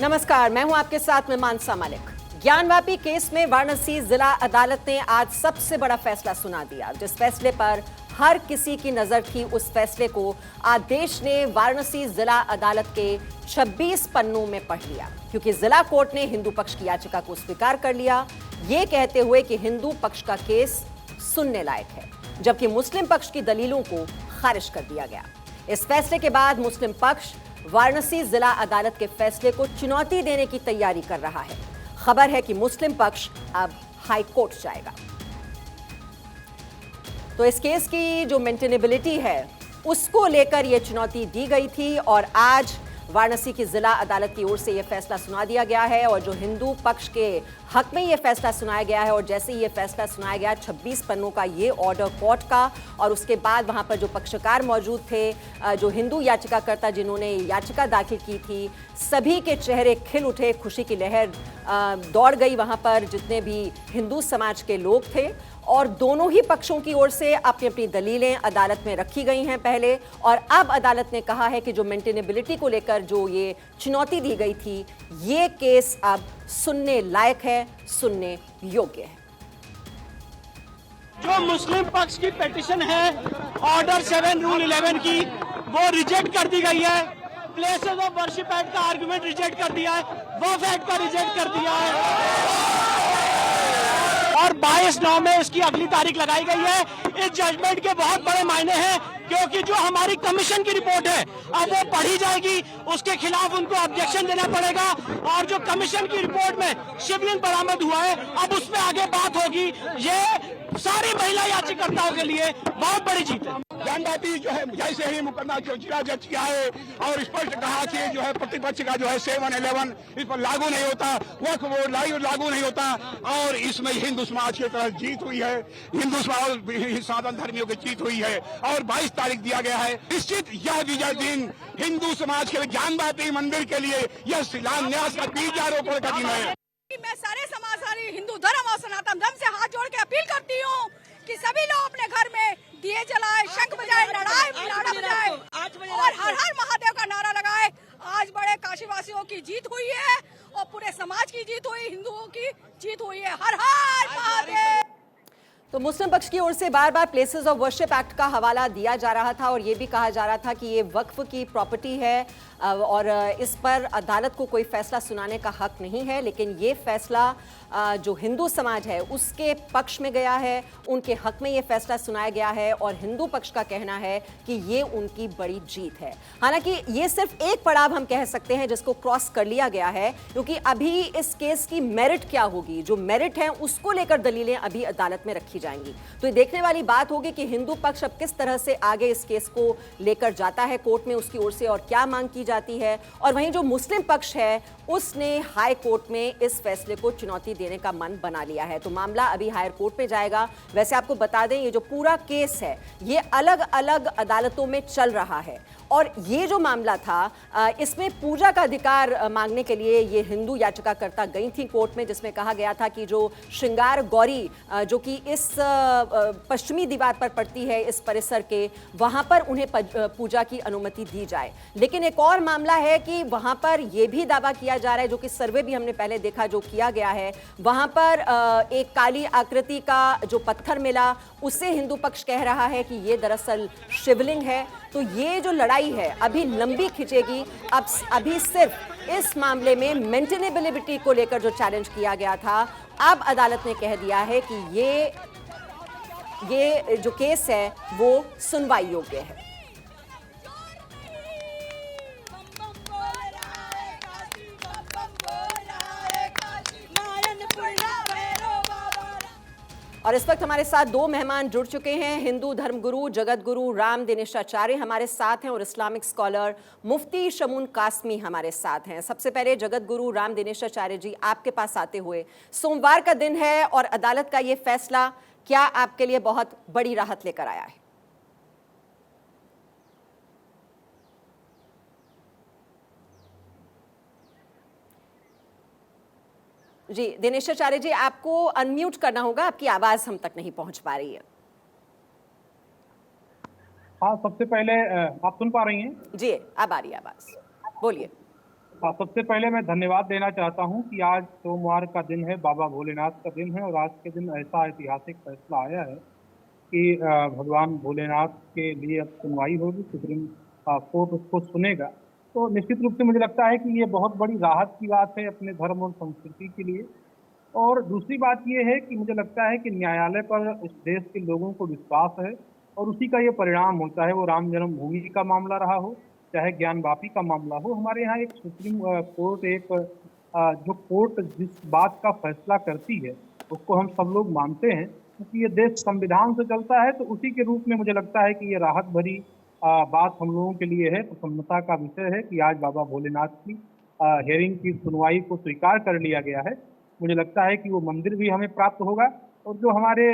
नमस्कार, मैं हूं आपके साथ में मानसा मलिक। ज्ञानवापी केस में वाराणसी जिला अदालत ने आज सबसे बड़ा फैसला सुना दिया। जिस फैसले पर हर किसी की नजर थी, उस फैसले को आदेश ने वाराणसी जिला अदालत के 26 पन्नों में पढ़ लिया, क्योंकि जिला कोर्ट ने हिंदू पक्ष की याचिका को स्वीकार कर लिया, ये कहते हुए कि हिंदू पक्ष का केस सुनने लायक है, जबकि मुस्लिम पक्ष की दलीलों को खारिज कर दिया गया। इस फैसले के बाद मुस्लिम पक्ष वाराणसी जिला अदालत के फैसले को चुनौती देने की तैयारी कर रहा है। खबर है कि मुस्लिम पक्ष अब हाई कोर्ट जाएगा। तो इस केस की जो मेंटेनेबिलिटी है, उसको लेकर यह चुनौती दी गई थी और आज वाराणसी की जिला अदालत की ओर से यह फैसला सुना दिया गया है और जो हिंदू पक्ष के हक में यह फैसला सुनाया गया है। और जैसे ही यह फैसला सुनाया गया, 26 पन्नों का ये ऑर्डर कोर्ट का, और उसके बाद वहां पर जो पक्षकार मौजूद थे, जो हिंदू याचिकाकर्ता जिन्होंने याचिका दाखिल की थी, सभी के चेहरे खिल उठे, खुशी की लहर दौड़ गई वहां पर जितने भी हिंदू समाज के लोग थे। और दोनों ही पक्षों की ओर से अपनी अपनी दलीलें अदालत में रखी गई हैं पहले, और अब अदालत ने कहा है कि जो मेंटेनेबिलिटी को लेकर जो ये चुनौती दी गई थी, ये केस अब सुनने लायक है, सुनने योग्य है। जो मुस्लिम पक्ष की पिटीशन है ऑर्डर 7 रूल 11 की, वो रिजेक्ट कर दी गई है। प्लेसेस ऑफ वर्शिप एक्ट का आर्गुमेंट रिजेक्ट कर दिया है, वक्फ एक्ट का रिजेक्ट कर दिया है और 22/9 में इसकी अगली तारीख लगाई गई है। इस जजमेंट के बहुत बड़े मायने हैं, क्योंकि जो हमारी कमीशन की रिपोर्ट है अब वो पढ़ी जाएगी, उसके खिलाफ उनको ऑब्जेक्शन देना पड़ेगा। और जो कमीशन की रिपोर्ट में शिवलिंग बरामद हुआ है, अब उसमें आगे बात होगी। ये सारी महिला याचिकाकर्ताओं के लिए बहुत बड़ी जीत है। ज्ञानवापी जो है जैसे ही मुकदमा जो जिला जज किया है और स्पष्ट कहा कि जो है प्रतिपक्ष का जो है 7-11 इस पर लागू नहीं होता, वक्फ बोर्ड लागू नहीं होता, और इसमें हिंदू समाज की तरफ जीत हुई है, हिंदू समाज सनातन धर्मियों की जीत हुई है और 22 तारीख दिया गया है। निश्चित यह विजय दिन हिंदू समाज के ज्ञानवापी मंदिर के लिए यह शिलान्यास का बीजारोपण का दिन है। मैं सारे समाजवादी हिंदू धर्म और सनातन धर्म से हाथ जोड़ के अपील करती हूँ कि सभी लोग अपने घर में दिए जलाए, शंख बजाए, नारा बजाए और हर हर महादेव का नारा लगाए। आज बड़े काशीवासियों की जीत हुई है और पूरे समाज की जीत हुई, हिंदुओं की जीत हुई है। हर हर महादेव। तो मुस्लिम पक्ष की ओर से बार बार प्लेसेस ऑफ वर्शिप एक्ट का हवाला दिया जा रहा था और ये भी कहा जा रहा था कि ये वक्फ की प्रॉपर्टी है और इस पर अदालत को कोई फैसला सुनाने का हक नहीं है। लेकिन ये फैसला जो हिंदू समाज है उसके पक्ष में गया है, उनके हक में ये फैसला सुनाया गया है और हिंदू पक्ष का कहना है कि ये उनकी बड़ी जीत है। हालांकि ये सिर्फ एक पड़ाव हम कह सकते हैं जिसको क्रॉस कर लिया गया है, क्योंकि अभी इस केस की मेरिट क्या होगी, जो मेरिट है उसको लेकर दलीलें अभी अदालत में रखी जाएंगी। तो ये देखने वाली बात होगी कि हिंदू पक्ष अब किस तरह से आगे इस केस को लेकर जाता है कोर्ट में, उसकी ओर से और क्या मांग की जाती है। और वहीं जो मुस्लिम पक्ष है उसने हाई कोर्ट में इस फैसले को चुनौती देने का मन बना लिया है। तो मामला अभी हायर कोर्ट में जाएगा। वैसे आपको बता दें, ये जो पूरा केस है ये अलग अलग अदालतों में चल रहा है और ये जो मामला था इसमें पूजा का अधिकार मांगने के लिए ये हिंदू याचिकाकर्ता गई थी कोर्ट में, जिसमें कहा गया था कि जो श्रृंगार गौरी जो कि इस पश्चिमी दीवार पर पड़ती है इस परिसर के, वहां पर उन्हें पूजा की अनुमति दी जाए। लेकिन एक और मामला है कि वहां पर यह भी दावा किया जा रहा है, जो कि सर्वे भी हमने पहले देखा जो किया गया है, वहां पर एक काली आकृति का जो पत्थर मिला, उससे हिंदू पक्ष कह रहा है कि यह दरअसल शिवलिंग है। तो ये जो लड़ाई है अभी लंबी खिंचेगी। अब अभी सिर्फ इस मामले में मेंटेनेबिलिटी को लेकर जो चैलेंज किया गया था, अब अदालत ने कह दिया है कि ये जो केस है वो सुनवाई योग्य है। और इस वक्त हमारे साथ दो मेहमान जुड़ चुके हैं। हिंदू धर्मगुरु जगत गुरु राम दिनेशाचार्य हमारे साथ हैं और इस्लामिक स्कॉलर मुफ्ती शमून कासमी हमारे साथ हैं। सबसे पहले जगत गुरु राम दिनेशाचार्य जी, आपके पास आते हुए, सोमवार का दिन है और अदालत का ये फैसला क्या आपके लिए बहुत बड़ी राहत लेकर आया है? जी दिनेशाचार्य जी, आपको अनम्यूट करना होगा, आपकी आवाज हम तक नहीं पहुंच पा रही है। हाँ, सबसे पहले आप सुन पा रही हैं? जी अब आ रही है आवाज, बोलिए। हाँ, सबसे पहले मैं धन्यवाद देना चाहता हूँ कि आज सोमवार का दिन है, बाबा भोलेनाथ का दिन है और आज के दिन ऐसा ऐतिहासिक फैसला आया है कि भगवान भोलेनाथ के लिए अब सुनवाई होगी, सुप्रीम कोर्ट उसको सुनेगा। तो निश्चित रूप से मुझे लगता है कि ये बहुत बड़ी राहत की बात है अपने धर्म और संस्कृति के लिए। और दूसरी बात ये है कि मुझे लगता है कि न्यायालय पर इस देश के लोगों को विश्वास है और उसी का ये परिणाम होता है। वो राम जन्मभूमि का मामला रहा हो, चाहे ज्ञान वापी का मामला हो, हमारे यहाँ एक सुप्रीम कोर्ट, एक जो कोर्ट जिस बात का फैसला करती है उसको हम सब लोग मानते हैं, क्योंकि ये देश संविधान से चलता है। तो उसी के रूप में मुझे लगता है कि ये राहत भरी बात हम लोगों के लिए है। प्रसन्नता का विषय है कि आज बाबा भोलेनाथ की हियरिंग की सुनवाई को स्वीकार कर लिया गया है। मुझे लगता है कि वो मंदिर भी हमें प्राप्त होगा और जो हमारे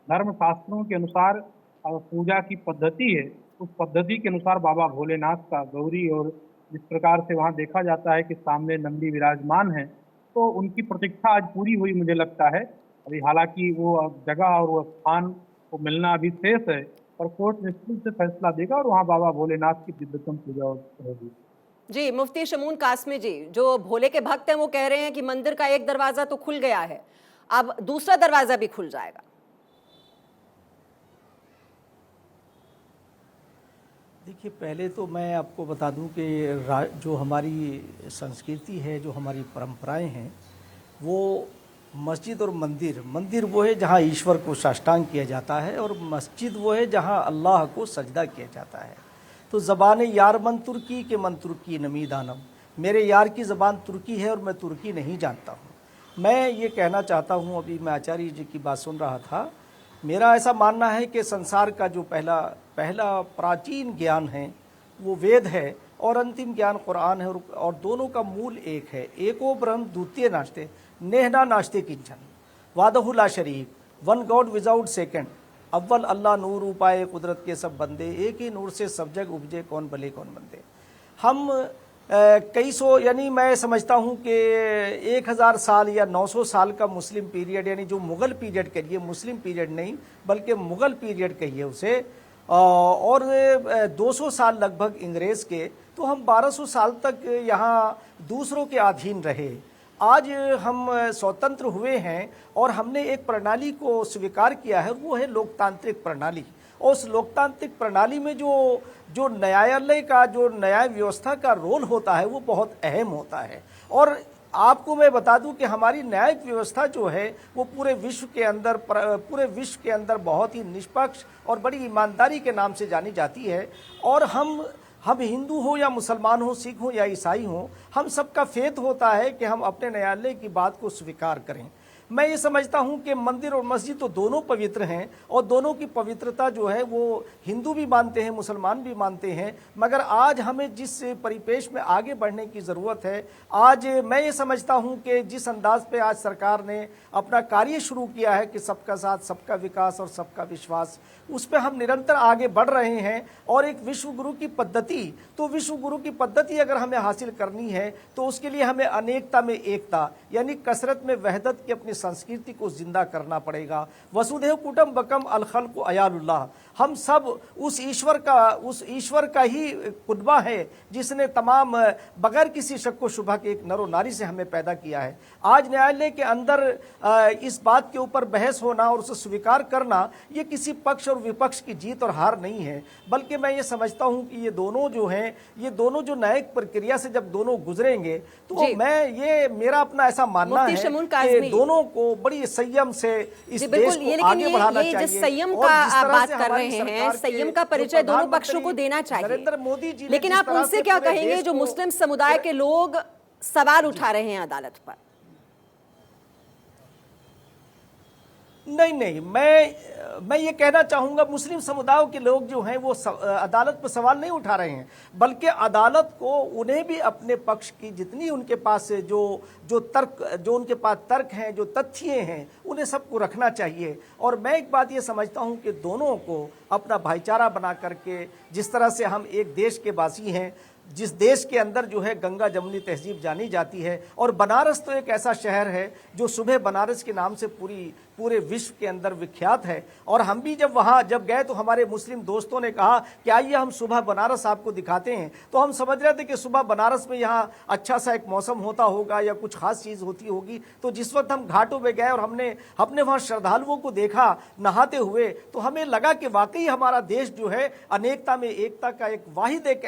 धर्म शास्त्रों के अनुसार पूजा की पद्धति है, उस पद्धति के अनुसार बाबा भोलेनाथ का गौरी और जिस प्रकार से वहाँ देखा जाता है कि सामने नंदी विराजमान है, तो उनकी प्रतीक्षा आज पूरी हुई मुझे लगता है। अभी हालांकि वो जगह और वो स्थान को मिलना अभी शेष है, पर कोर्ट निश्चित से फैसला देगा और वहाँ बाबा भोलेनाथ की दिव्यतम पूजा होगी। जी, मुफ्ती शमून कासमी जी, जो भोले के भक्त हैं वो कह रहे हैं कि मंदिर का एक दरवाजा तो खुल गया है, अब दूसरा दरवाजा भी खुल जाएगा। देखिए, पहले तो मैं आपको बता दूं कि जो हमारी संस्कृति है, जो हमारी परंपराएं हैं, वो मस्जिद और मंदिर वो है जहां ईश्वर को साष्टांग किया जाता है और मस्जिद वो है जहां अल्लाह को सजदा किया जाता है। तो ज़बान यार मन तुर्की के मन तुर्की नमी दानम, मेरे यार की ज़बान तुर्की है और मैं तुर्की नहीं जानता हूँ। मैं ये कहना चाहता हूँ, अभी मैं आचार्य जी की बात सुन रहा था, मेरा ऐसा मानना है कि संसार का जो पहला प्राचीन ज्ञान है वो वेद है और अंतिम ज्ञान कुरान है और दोनों का मूल एक है। एको ब्रह्म द्वितीय नास्ते नेहना नास्ते किंचन वादहुला शरीक, वन गॉड विदाउट सेकंड, अव्वल अल्लाह नूर उपाय कुदरत के सब बंदे, एक ही नूर से सब जग उपजे, कौन भले कौन मंदे। हम कई सौ, यानी मैं समझता हूँ कि 1000 साल या 900 साल का मुस्लिम पीरियड, यानी जो मुग़ल पीरियड कहिए, मुस्लिम पीरियड नहीं बल्कि मुग़ल पीरियड कहिए उसे, और 200 साल लगभग अंग्रेज़ के, तो हम 1200 साल तक यहाँ दूसरों के अधीन रहे। आज हम स्वतंत्र हुए हैं और हमने एक प्रणाली को स्वीकार किया है, वो है लोकतांत्रिक प्रणाली। और उस लोकतांत्रिक प्रणाली में जो न्यायालय का, जो न्याय व्यवस्था का रोल होता है वो बहुत अहम होता है। और आपको मैं बता दूं कि हमारी न्यायिक व्यवस्था जो है वो पूरे विश्व के अंदर बहुत ही निष्पक्ष और बड़ी ईमानदारी के नाम से जानी जाती है। और हम हिंदू हो या मुसलमान हो, सिख हो या ईसाई हो, हम सबका फेथ होता है कि हम अपने न्यायालय की बात को स्वीकार करें। मैं ये समझता हूँ कि मंदिर और मस्जिद तो दोनों पवित्र हैं और दोनों की पवित्रता जो है वो हिंदू भी मानते हैं, मुसलमान भी मानते हैं। मगर आज हमें जिस परिपेश में आगे बढ़ने की ज़रूरत है, आज मैं ये समझता हूँ कि जिस अंदाज पे आज सरकार ने अपना कार्य शुरू किया है कि सबका साथ, सबका विकास और सबका विश्वास, उस पर हम निरंतर आगे बढ़ रहे हैं। और एक विश्व गुरु की पद्धति, तो विश्व गुरु की पद्धति अगर हमें हासिल करनी है तो उसके लिए हमें अनेकता में एकता, यानी कसरत में वहदत की अपनी संस्कृति को जिंदा करना पड़ेगा। वसुधैव कुटुम्बकम अल खल्क़ु अयालुल्लाह, हम सब उस ईश्वर का ही कुनबा है जिसने तमाम बगैर किसी शक व शुबह के एक नरो नारी से हमें पैदा किया है। आज न्यायालय के अंदर इस बात के ऊपर बहस होना और उसे स्वीकार करना, ये किसी पक्ष और विपक्ष की जीत और हार नहीं है, बल्कि मैं ये समझता हूँ कि ये दोनों जो हैं, ये दोनों जो न्यायिक प्रक्रिया से जब दोनों गुजरेंगे तो मेरा अपना ऐसा मानना है कि दोनों को बड़ी संयम से इस देश को आगे बढ़ाना चाहिए। संयम का आप बात कर रहे हैं, संयम का परिचय दोनों पक्षों को देना चाहिए। नरेंद्र मोदी जी, लेकिन आप उनसे क्या कहेंगे जो मुस्लिम समुदाय के लोग सवाल उठा रहे हैं अदालत पर? नहीं, मैं ये कहना चाहूँगा, मुस्लिम समुदायों के लोग जो हैं वो अदालत पर सवाल नहीं उठा रहे हैं, बल्कि अदालत को उन्हें भी अपने पक्ष की जितनी उनके पास जो उनके पास तर्क हैं, जो तथ्य हैं, उन्हें सबको रखना चाहिए। और मैं एक बात ये समझता हूँ कि दोनों को अपना भाईचारा बना करके, जिस तरह से हम एक देश के वासी हैं, जिस देश के अंदर जो है गंगा जमुनी तहजीब जानी जाती है। और बनारस तो एक ऐसा शहर है जो सुबह बनारस के नाम से पूरे विश्व के अंदर विख्यात है। और हम भी जब वहाँ गए तो हमारे मुस्लिम दोस्तों ने कहा कि आइए हम सुबह बनारस आपको दिखाते हैं। तो हम समझ रहे थे कि सुबह बनारस में यहाँ अच्छा सा एक मौसम होता होगा या कुछ खास चीज़ होती होगी। तो जिस वक्त हम घाटों पे गए और हमने वहाँ श्रद्धालुओं को देखा नहाते हुए, तो हमें लगा कि वाकई हमारा देश जो है अनेकता में एकता का एक वाहिद एक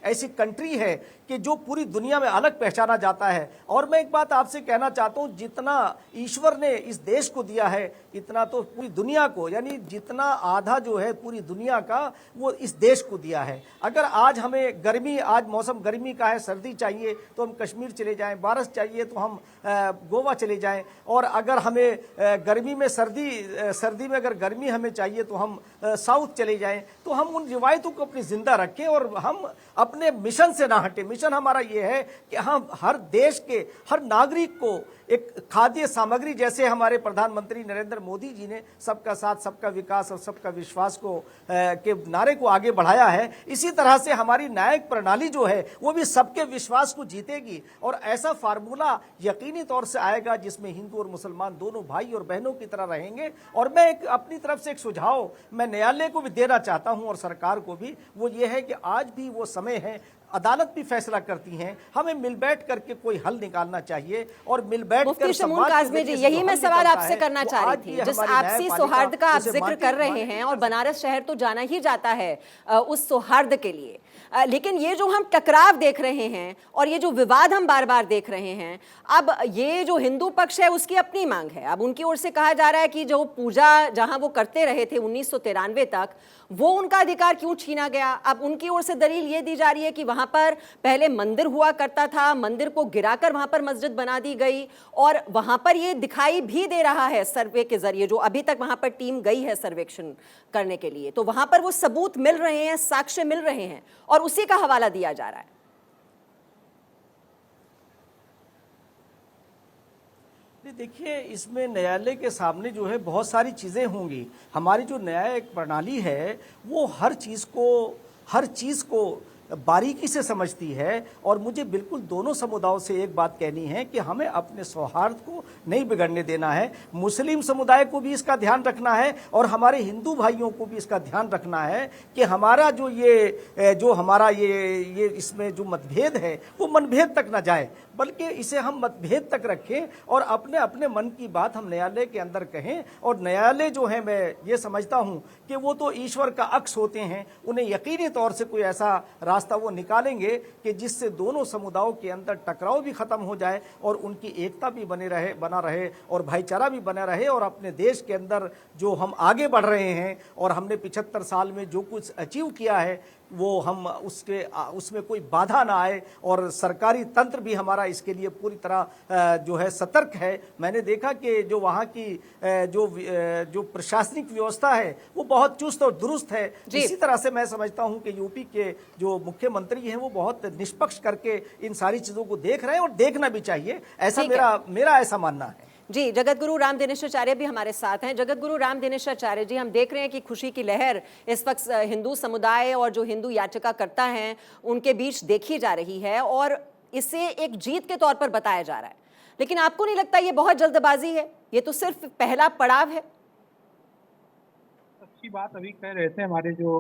ऐसी कंट्री है कि जो पूरी दुनिया में अलग पहचाना जाता है। और मैं एक बात आपसे कहना चाहता हूँ, जितना ईश्वर ने इस देश को दिया है इतना तो पूरी दुनिया को, यानी जितना आधा जो है पूरी दुनिया का वो इस देश को दिया है। अगर आज हमें गर्मी, आज मौसम गर्मी का है, सर्दी चाहिए तो हम कश्मीर चले जाएं, बारिश चाहिए तो हम गोवा चले जाएं, और अगर हमें गर्मी में सर्दी में अगर गर्मी हमें चाहिए तो हम साउथ चले जाएं। तो हम उन रिवायतों को अपनी जिंदा रखें और हम अपने मिशन से ना हटें। मिशन हमारा ये है कि हम हर देश के हर नागरिक को एक खाद्य सामग्री, जैसे हमारे प्रधानमंत्री नरेंद्र मोदी जी ने सबका साथ सबका विकास और सबका विश्वास के नारे को आगे बढ़ाया है, इसी तरह से हमारी न्यायिक प्रणाली जो है वो भी सबके विश्वास को जीतेगी। और ऐसा फार्मूला यकीनी तौर से आएगा जिसमें हिंदू और मुसलमान दोनों भाई और बहनों की तरह रहेंगे। और मैं अपनी तरफ से एक सुझाव मैं न्यायालय को भी देना चाहता हूं और सरकार को भी, वो ये है कि आज भी वो समय है, अदालत भी फैसला करती हैं, हमें मिल बैठ करके कोई हल निकालना चाहिए। और मिल बैठ मुफ्ती शमून काज़मी जी, यही मैं सवाल आपसे करना चाह रही थी। जिस आपसी सौहार्द का आप जिक्र कर रहे हैं, और बनारस शहर तो जाना ही जाता है उस सौहार्द के लिए, लेकिन ये जो हम टकराव देख रहे हैं और ये जो विवाद हम बार बार देख रहे हैं, अब ये जो हिंदू पक्ष है उसकी अपनी मांग है। अब उनकी ओर से कहा जा रहा है कि जो पूजा जहां वो करते रहे थे 1993 तक, वो उनका अधिकार क्यों छीना गया। अब उनकी ओर से दलील ये दी जा रही है कि वहां पर पहले मंदिर हुआ करता था, मंदिर को गिराकर वहां पर मस्जिद बना दी गई, और वहां पर ये दिखाई भी दे रहा है सर्वे के जरिए, जो अभी तक वहां पर टीम गई है सर्वेक्षण करने के लिए, तो वहां पर वो सबूत मिल रहे हैं, साक्ष्य मिल रहे हैं, और उसी का हवाला दिया जा रहा है। देखिए, इसमें न्यायालय के सामने जो है बहुत सारी चीज़ें होंगी। हमारी जो न्यायिक प्रणाली है वो हर चीज़ को बारीकी से समझती है। और मुझे बिल्कुल दोनों समुदायों से एक बात कहनी है कि हमें अपने सौहार्द को नहीं बिगड़ने देना है। मुस्लिम समुदाय को भी इसका ध्यान रखना है और हमारे हिंदू भाइयों को भी इसका ध्यान रखना है कि हमारा ये इसमें जो मतभेद है वो मनभेद तक ना जाए, बल्कि इसे हम मतभेद तक रखें और अपने अपने मन की बात हम न्यायालय के अंदर कहें। और न्यायालय जो है, मैं ये समझता हूं कि वो तो ईश्वर का अक्स होते हैं, उन्हें यकीनी तौर से कोई ऐसा रास्ता वो निकालेंगे कि जिससे दोनों समुदायों के अंदर टकराव भी खत्म हो जाए और उनकी एकता भी बना रहे और भाईचारा भी बना रहे। और अपने देश के अंदर जो हम आगे बढ़ रहे हैं और हमने 75 साल में जो कुछ अचीव किया है वो हम उसमें कोई बाधा ना आए, और सरकारी तंत्र भी हमारा इसके लिए पूरी तरह जो है सतर्क है। मैंने देखा कि जो वहाँ की जो प्रशासनिक व्यवस्था है वो बहुत चुस्त और दुरुस्त है। इसी तरह से मैं समझता हूँ कि यूपी के जो मुख्यमंत्री हैं वो बहुत निष्पक्ष करके इन सारी चीज़ों को देख रहे हैं और देखना भी चाहिए, ऐसा मेरा ऐसा मानना है। जी, जगत गुरु राम दिनेशाचार्य भी हमारे साथ हैं। जगत गुरु राम दिनेशाचार्य जी, हम देख रहे हैं कि खुशी की लहर इस वक्त हिंदू समुदाय और जो हिंदू याचिका करता हैं उनके बीच देखी जा रही है और इसे एक जीत के तौर पर बताया जा रहा है, लेकिन आपको नहीं लगता ये बहुत जल्दबाजी है? ये तो सिर्फ पहला पड़ाव है। अच्छी बात अभी कह रहे थे हमारे जो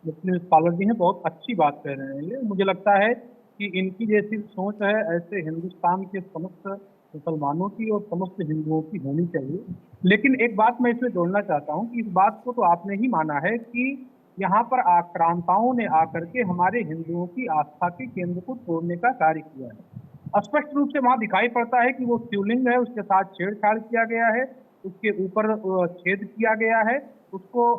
मुस्लिम स्कॉलर भी हैं, बहुत अच्छी बात कह रहे हैं। ये मुझे लगता है कि इनकी जैसी सोच है ऐसे हिंदुस्तान के समस्त मुसलमानों की और समस्त हिंदुओं की होनी चाहिए। लेकिन एक बात मैं इसमें जोड़ना चाहता हूं कि इस बात को तो आपने ही माना है कि यहाँ पर आक्रांताओं ने आकर के हमारे हिंदुओं की आस्था के केंद्र को तोड़ने का कार्य किया है। स्पष्ट रूप से वहाँ दिखाई पड़ता है कि वो शिवलिंग है, उसके साथ छेड़छाड़ किया गया है, उसके ऊपर छेद किया गया है, उसको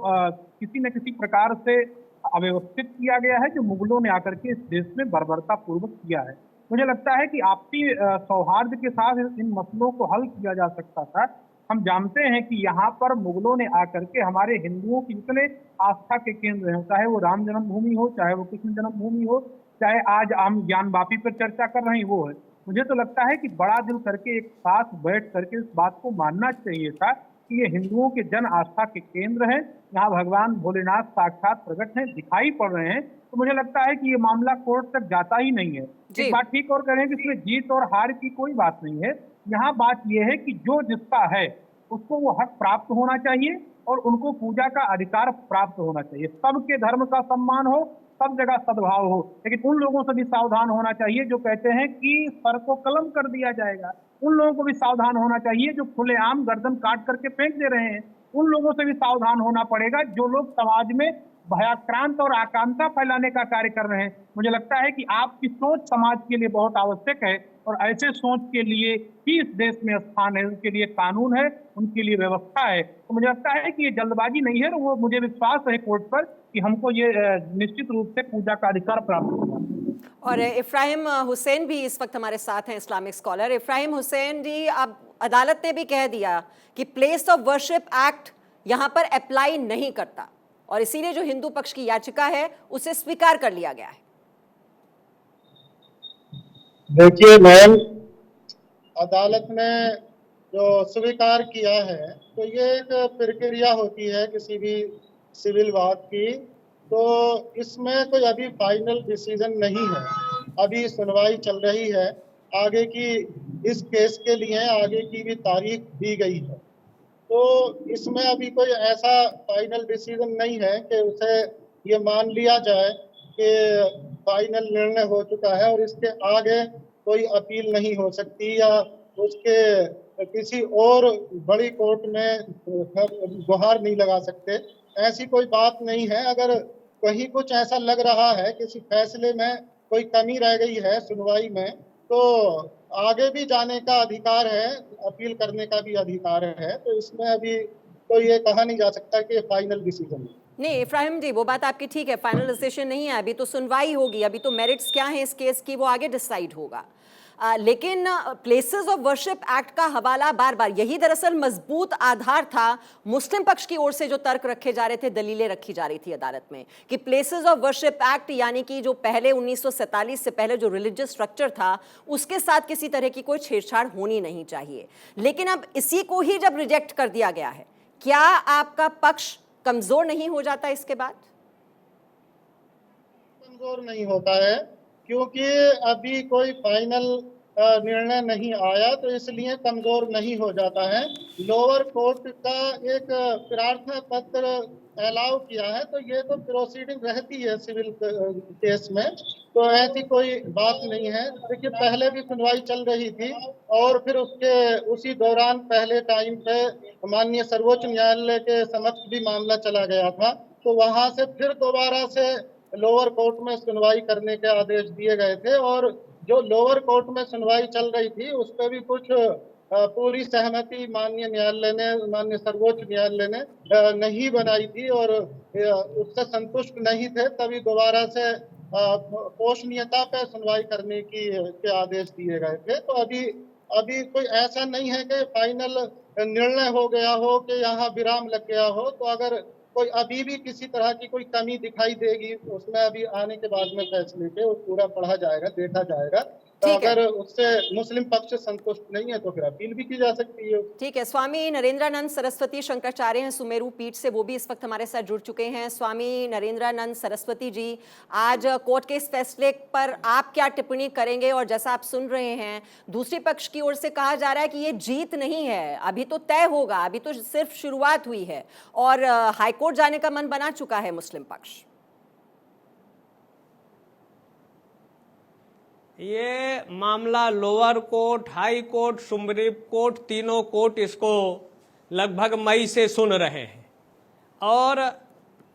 किसी न किसी प्रकार से अव्यवस्थित किया गया है, जो मुगलों ने आकर के इस देश में बर्बरता पूर्वक किया है। मुझे लगता है कि आपसी सौहार्द के साथ इन मसलों को हल किया जा सकता था। हम जानते हैं कि यहाँ पर मुगलों ने आकर के हमारे हिंदुओं की जितने आस्था के केंद्र हैं, चाहे वो राम जन्मभूमि हो, चाहे वो कृष्ण जन्मभूमि हो, चाहे आज हम ज्ञान वापी पर चर्चा कर रहे हैं वो है, मुझे तो लगता है कि बड़ा दिल करके एक साथ बैठ करके इस बात को मानना चाहिए था कि ये हिंदुओं के जन आस्था के केंद्र है, यहाँ भगवान भोलेनाथ साक्षात प्रकट हैं, दिखाई पड़ रहे हैं, तो मुझे लगता है कि ये मामला कोर्ट तक जाता ही नहीं है। जी। एक बात ठीक और करें कि इसमें जीत और हार की कोई बात नहीं है। यहाँ बात यह है कि जो जिसका है उसको वो हक प्राप्त होना चाहिए और उनको पूजा का अधिकार प्राप्त होना चाहिए। सबके धर्म का सम्मान हो, सब जगह सद्भाव हो, लेकिन उन लोगों से भी सावधान होना चाहिए जो कहते हैं कि सर को कलम कर दिया जाएगा। उन लोगों को भी सावधान होना चाहिए जो खुलेआम गर्दन काट करके फेंक दे रहे हैं। उन लोगों से भी सावधान होना पड़ेगा जो लोग समाज में भयाक्रांत और आकांक्षा फैलाने का कार्य कर रहे हैं। मुझे लगता है कि आपकी सोच समाज के लिए बहुत आवश्यक है और ऐसे सोच के लिए ही इस देश में स्थान है, उनके लिए कानून है, उनके लिए व्यवस्था है। तो मुझे लगता है कि ये जल्दबाजी नहीं है, वो मुझे विश्वास है कोर्ट पर कि हमको ये निश्चित रूप से पूजा का अधिकार प्राप्त होगा। और इफ्राहिम हुसैन भी इस वक्त हमारे साथ हैं, इस्लामिक स्कॉलर। इफ्राहिम हुसैन जी, अब अदालत ने भी कह दिया कि प्लेस ऑफ वर्शिप एक्ट यहाँ पर अप्लाई नहीं करता और इसीलिए जो हिंदू पक्ष की याचिका है उसे स्वीकार कर लिया गया है। देखिए मैम, अदालत ने जो स्वीकार किया है तो ये एक प्रक्रिया होती है किसी भी सिविल वाद की, तो इसमें कोई अभी फाइनल डिसीजन नहीं है। अभी सुनवाई चल रही है, आगे की इस केस के लिए आगे की भी तारीख दी गई है, तो इसमें अभी कोई ऐसा फाइनल डिसीजन नहीं है कि उसे ये मान लिया जाए कि फाइनल निर्णय हो चुका है और इसके आगे कोई अपील नहीं हो सकती या उसके किसी और बड़ी कोर्ट में गुहार नहीं लगा सकते। ऐसी कोई बात नहीं है। अगर कहीं कुछ ऐसा लग रहा है किसी फैसले में कोई कमी रह गई है सुनवाई में, तो आगे भी जाने का अधिकार है, अपील करने का भी अधिकार है। तो इसमें अभी तो ये कहा नहीं जा सकता कि फाइनल डिसीजन है। नहीं इफ्राहिम जी, वो बात आपकी ठीक है, फाइनल डिसीजन नहीं है, अभी तो सुनवाई होगी, अभी तो मेरिट्स क्या है इस केस की वो आगे डिसाइड होगा। लेकिन प्लेसेस ऑफ वर्शिप एक्ट का हवाला बार बार, यही दरअसल मजबूत आधार था मुस्लिम पक्ष की ओर से जो तर्क रखे जा रहे थे, दलीलें रखी जा रही थी अदालत में कि प्लेसेस ऑफ वर्शिप एक्ट यानी कि जो पहले 1947 से पहले जो रिलीजियस स्ट्रक्चर था उसके साथ किसी तरह की कोई छेड़छाड़ होनी नहीं चाहिए। लेकिन अब इसी को ही जब रिजेक्ट कर दिया गया है, क्या आपका पक्ष कमजोर नहीं हो जाता इसके बाद? कमजोर नहीं होता है क्योंकि अभी कोई फाइनल निर्णय नहीं आया, तो इसलिए कमजोर नहीं हो जाता है। लोअर कोर्ट का एक प्रार्थना पत्र अलाउ किया है, तो ये तो प्रोसीडिंग रहती है सिविल केस में, तो ऐसी कोई बात नहीं है। देखिए पहले भी सुनवाई चल रही थी और फिर उसके उसी दौरान पहले टाइम पे माननीय सर्वोच्च न्यायालय के समक्ष भी मामला चला गया था, तो वहां से फिर दोबारा से लोअर कोर्ट में सुनवाई करने के आदेश दिए गए थे और जो लोअर कोर्ट में सुनवाई चल रही थी उस पर भी कुछ पूरी सहमति माननीय न्यायालय ने, माननीय सर्वोच्च न्यायालय ने नहीं बनाई थी और उससे संतुष्ट नहीं थे, तभी दोबारा से पोषणीयता पे सुनवाई करने के आदेश दिए गए थे। तो अभी कोई ऐसा नहीं है कि फाइनल निर्णय हो गया हो कि यहाँ विराम लग गया हो। तो अगर कोई अभी भी किसी तरह की कोई कमी दिखाई देगी तो उसमें अभी आने के बाद में फैसले पे वो पूरा पढ़ा जाएगा, देखा जाएगा। तो अगर उससे मुस्लिम पक्ष संतुष्ट नहीं है तो फिर अपील भी की जा सकती है। ठीक है। स्वामी नरेंद्रानंद सरस्वती शंकराचार्य हैं सुमेरु पीठ से, वो भी इस वक्त हमारे साथ जुड़ चुके हैं। स्वामी नरेंद्रानंद सरस्वती जी, आज कोर्ट के इस फैसले पर आप क्या टिप्पणी करेंगे? और जैसा आप सुन रहे हैं दूसरी पक्ष की ओर से कहा जा रहा है कि ये जीत नहीं है, अभी तो तय होगा, अभी तो सिर्फ शुरुआत हुई है और हाईकोर्ट जाने का मन बना चुका है मुस्लिम पक्ष। ये मामला lower court, high court, supreme court, तीनों कोर्ट इसको लगभग मई से सुन रहे हैं और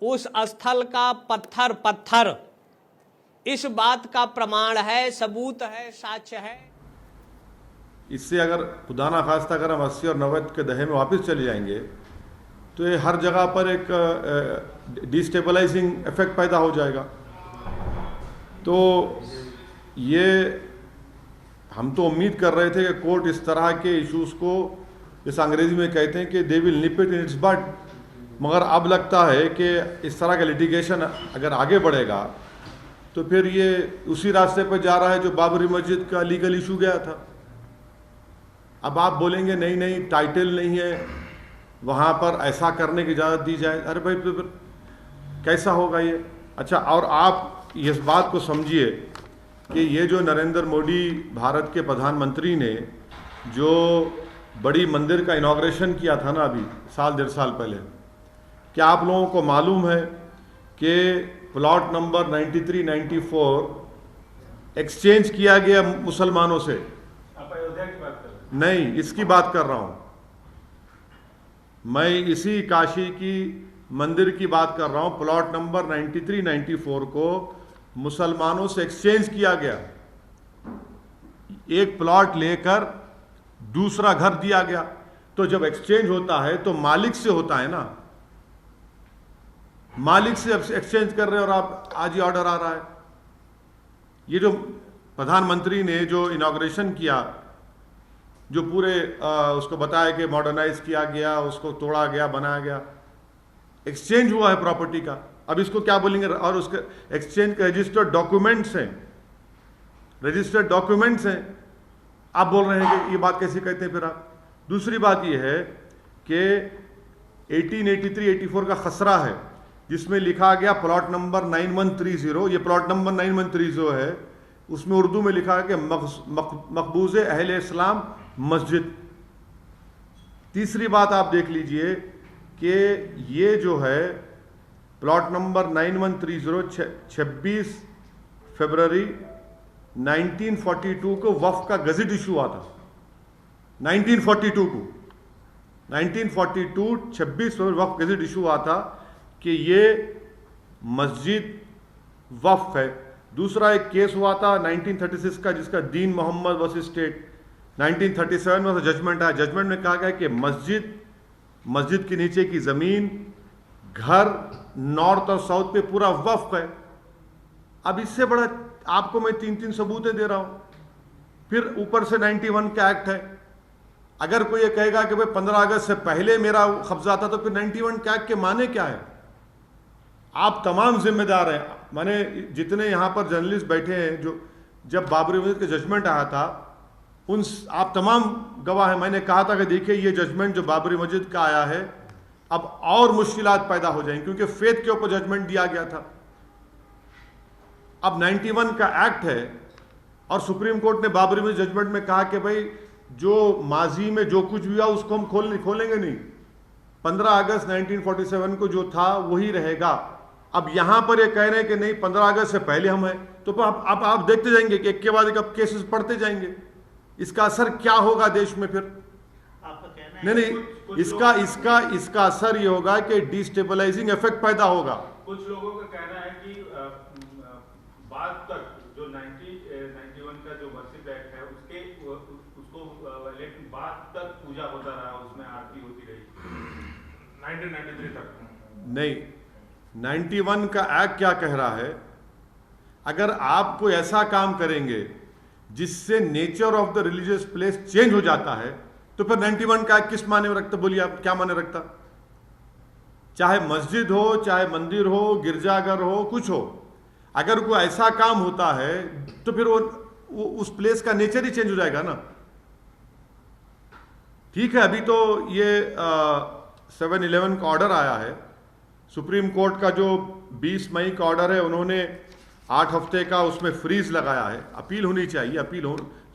उस स्थल का पत्थर इस बात का प्रमाण है, सबूत है, साक्ष्य है। इससे अगर खुदा ना खास्ता अगर हम 80 और 90 के दहे में वापस चले जाएंगे तो ये हर जगह पर एक डिस्टेबलाइजिंग इफेक्ट पैदा हो जाएगा। तो ये हम तो उम्मीद कर रहे थे कि कोर्ट इस तरह के इश्यूज को, जैसे अंग्रेजी में कहते हैं कि they will nip it in its bud, मगर अब लगता है कि इस तरह का लिटिगेशन अगर आगे बढ़ेगा तो फिर ये उसी रास्ते पर जा रहा है जो बाबरी मस्जिद का लीगल इशू गया था। अब आप बोलेंगे नहीं टाइटल नहीं है, वहाँ पर ऐसा करने की इजाज़त दी जाए। अरे भाई फिर कैसा होगा ये? अच्छा, और आप इस बात को समझिए कि ये जो नरेंद्र मोदी भारत के प्रधानमंत्री ने जो बड़ी मंदिर का इनॉग्रेशन किया था ना अभी साल 1.5 साल पहले, क्या आप लोगों को मालूम है कि प्लॉट नंबर 93, 94 एक्सचेंज किया गया मुसलमानों से? आप अयोध्या की बात कर रहे हैं? नहीं, इसकी बात कर रहा हूं मैं, इसी काशी की मंदिर की बात कर रहा हूं। प्लॉट नंबर 93, 94 को मुसलमानों से एक्सचेंज किया गया। एक प्लॉट लेकर दूसरा घर दिया गया। तो जब एक्सचेंज होता है तो मालिक से होता है ना, मालिक से एक्सचेंज कर रहे हैं और आप आज ही ऑर्डर आ रहा है। ये जो प्रधानमंत्री ने जो इनॉग्रेशन किया, जो पूरे उसको बताया कि मॉडर्नाइज किया गया, उसको तोड़ा गया, बनाया गया, एक्सचेंज हुआ है प्रॉपर्टी का। अब इसको क्या बोलेंगे? और उसके एक्सचेंज के रजिस्टर्ड डॉक्यूमेंट्स हैं, रजिस्टर्ड डॉक्यूमेंट्स हैं। आप बोल रहे हैं कि ये बात कैसे कहते हैं फिर आप? दूसरी बात ये है कि 1883, 84 का खसरा है जिसमें लिखा गया प्लॉट नंबर 9130, ये प्लॉट नंबर 9130 है, उसमें उर्दू में लिखा है कि मकबूज़े अहले इस्लाम मस्जिद। तीसरी बात आप देख लीजिए कि ये जो है प्लॉट नंबर 9130 26 फरवरी 1942 को वक्फ का गज़ट इशू हुआ था। 1942 को 1942 26 फरवरी वक्फ गज़ट इशू हुआ था कि ये मस्जिद वक्फ है। दूसरा एक केस हुआ था 1936 का जिसका दीन मोहम्मद वर्सेस स्टेट। 1937 में जजमेंट आया। जजमेंट में कहा गया कि मस्जिद के नीचे की ज़मीन, घर नॉर्थ और साउथ पे पूरा वक्फ है। अब इससे बड़ा आपको मैं 3 सबूतें दे रहा हूं। फिर ऊपर से 91 का एक्ट है। अगर कोई ये कहेगा कि भाई 15 अगस्त से पहले मेरा कब्जा था, तो फिर 91 का एक्ट के माने क्या है? आप तमाम जिम्मेदार हैं। माने जितने यहां पर जर्नलिस्ट बैठे हैं, जो जब बाबरी मस्जिद का जजमेंट आया था, उन आप तमाम गवाह हैं। मैंने कहा था कि देखिए ये जजमेंट जो बाबरी मस्जिद का आया है, अब और मुश्किलात पैदा हो जाएंगी क्योंकि फेथ के ऊपर जजमेंट दिया गया था। अब 91 का एक्ट है और सुप्रीम कोर्ट ने बाबरी मस्जिद जजमेंट में कहा कि भाई जो माजी में जो कुछ भी हुआ उसको हम खोलेंगे नहीं। 15 अगस्त 1947 को जो था वही रहेगा। अब यहां पर ये कह रहे हैं कि नहीं 15 अगस्त से पहले हम हैं, तो अब आप देखते जाएंगे कि एक के बाद एक अब केसेस पढ़ते जाएंगे। इसका असर क्या होगा देश में फिर? आपका कहना है नहीं, इसका असर ये होगा कि डिस्टेबलाइजिंग इफेक्ट पैदा होगा। कुछ लोगों का कहना है कि बाद तक जो 91 का जो वर्शिप एक्ट है उसको लेकिन बाद तक पूजा होता रहा, उसमें आरती होती रही 1993 तक। नहीं, 91 का एक्ट क्या कह रहा है? अगर आप कोई ऐसा काम करेंगे जिससे nature of the religious place change हो जाता है, तो फिर 91 का एक्ट किस माने में रखता? बोलिए आप, क्या माने रखता? चाहे मस्जिद हो, चाहे मंदिर हो, गिरजाघर हो, कुछ हो, अगर कोई ऐसा काम होता है तो फिर वो उस प्लेस का नेचर ही चेंज हो जाएगा ना। ठीक है, अभी तो ये 7/11 का ऑर्डर आया है सुप्रीम कोर्ट का, जो 20 मई का ऑर्डर है, उन्होंने 8 हफ्ते का उसमें फ्रीज लगाया है। अपील होनी चाहिए, अपील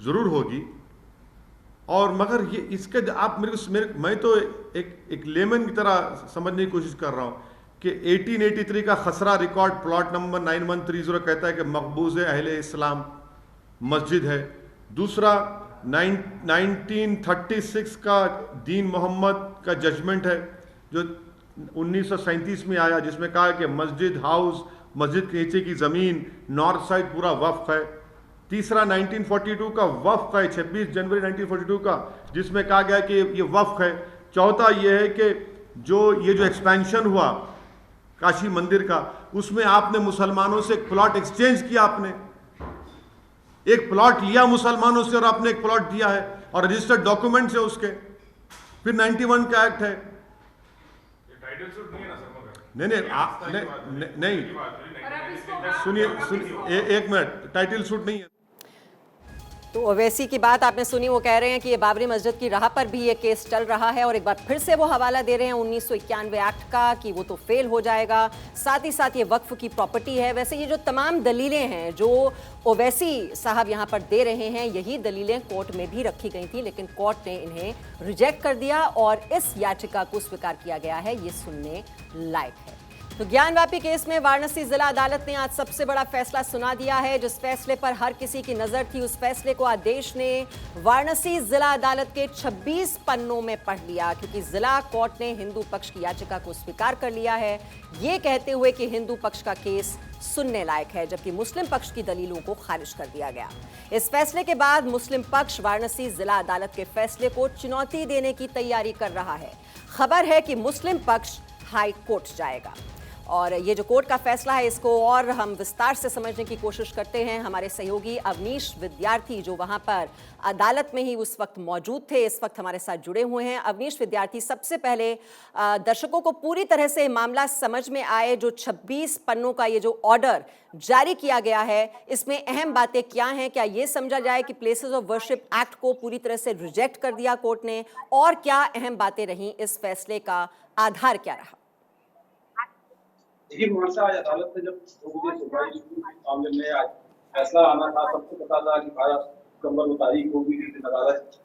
जरूर होगी। और मगर ये इसके आप मैं तो एक लेमन की तरह समझने की कोशिश कर रहा हूं कि 1883 का खसरा रिकॉर्ड प्लॉट नंबर 9130 कहता है कि मकबूज़े अहले इस्लाम मस्जिद है। दूसरा 1936 का दीन मोहम्मद का जजमेंट है जो 1937 में आया, जिसमें कहा कि मस्जिद हाउस, मस्जिद के नीचे की ज़मीन, नॉर्थ साइड पूरा वक्फ है। तीसरा 1942 का वक्फ है, 26 जनवरी 1942 का, जिसमें कहा गया कि ये वक्फ है। चौथा ये है कि ये जो एक्सपेंशन हुआ काशी मंदिर का, उसमें आपने मुसलमानों से एक प्लॉट एक्सचेंज किया, आपने एक प्लॉट लिया मुसलमानों से और आपने एक प्लॉट दिया है और रजिस्टर्ड डॉक्यूमेंट्स है उसके। फिर 91 का एक्ट है। नहीं, सुनिए एक मिनट, टाइटल सूट नहीं है। तो ओवैसी की बात आपने सुनी, वो कह रहे हैं कि ये बाबरी मस्जिद की राह पर भी ये केस चल रहा है और एक बार फिर से वो हवाला दे रहे हैं 1991 एक्ट का कि वो तो फेल हो जाएगा, साथ ही साथ ये वक्फ की प्रॉपर्टी है। वैसे ये जो तमाम दलीलें हैं जो ओवैसी साहब यहाँ पर दे रहे हैं, यही दलीलें कोर्ट में भी रखी गई थी, लेकिन कोर्ट ने इन्हें रिजेक्ट कर दिया और इस याचिका को स्वीकार किया गया है। ये सुनने लायक है। तो ज्ञानवापी केस में वाराणसी जिला अदालत ने आज सबसे बड़ा फैसला सुना दिया है। जिस फैसले पर हर किसी की नजर थी, उस फैसले को आदेश ने वाराणसी जिला अदालत के 26 पन्नों में पढ़ लिया, क्योंकि जिला कोर्ट ने हिंदू पक्ष की याचिका को स्वीकार कर लिया है, ये कहते हुए कि हिंदू पक्ष का केस सुनने लायक है, जबकि मुस्लिम पक्ष की दलीलों को खारिज कर दिया गया। इस फैसले के बाद मुस्लिम पक्ष वाराणसी जिला अदालत के फैसले को चुनौती देने की तैयारी कर रहा है। खबर है कि मुस्लिम पक्ष हाई कोर्ट जाएगा और ये जो कोर्ट का फैसला है, इसको और हम विस्तार से समझने की कोशिश करते हैं। हमारे सहयोगी अवनीश विद्यार्थी जो वहां पर अदालत में ही उस वक्त मौजूद थे, इस वक्त हमारे साथ जुड़े हुए हैं। अवनीश विद्यार्थी, सबसे पहले दर्शकों को पूरी तरह से मामला समझ में आए, जो 26 पन्नों का ये जो ऑर्डर जारी किया गया है, इसमें अहम बातें क्या हैं? क्या ये समझा जाए कि प्लेसेस ऑफ वर्शिप एक्ट को पूरी तरह से रिजेक्ट कर दिया कोर्ट ने, और क्या अहम बातें रहीं? इस फैसले का आधार क्या रहा? देखिए महर्षा, आज अदालत ने जब 2 बजे सुनवाई शुरू की मामले में आज फैसला आना था, सबको पता था कि 12 सितंबर को तारीख होगी जिस दिन अदालत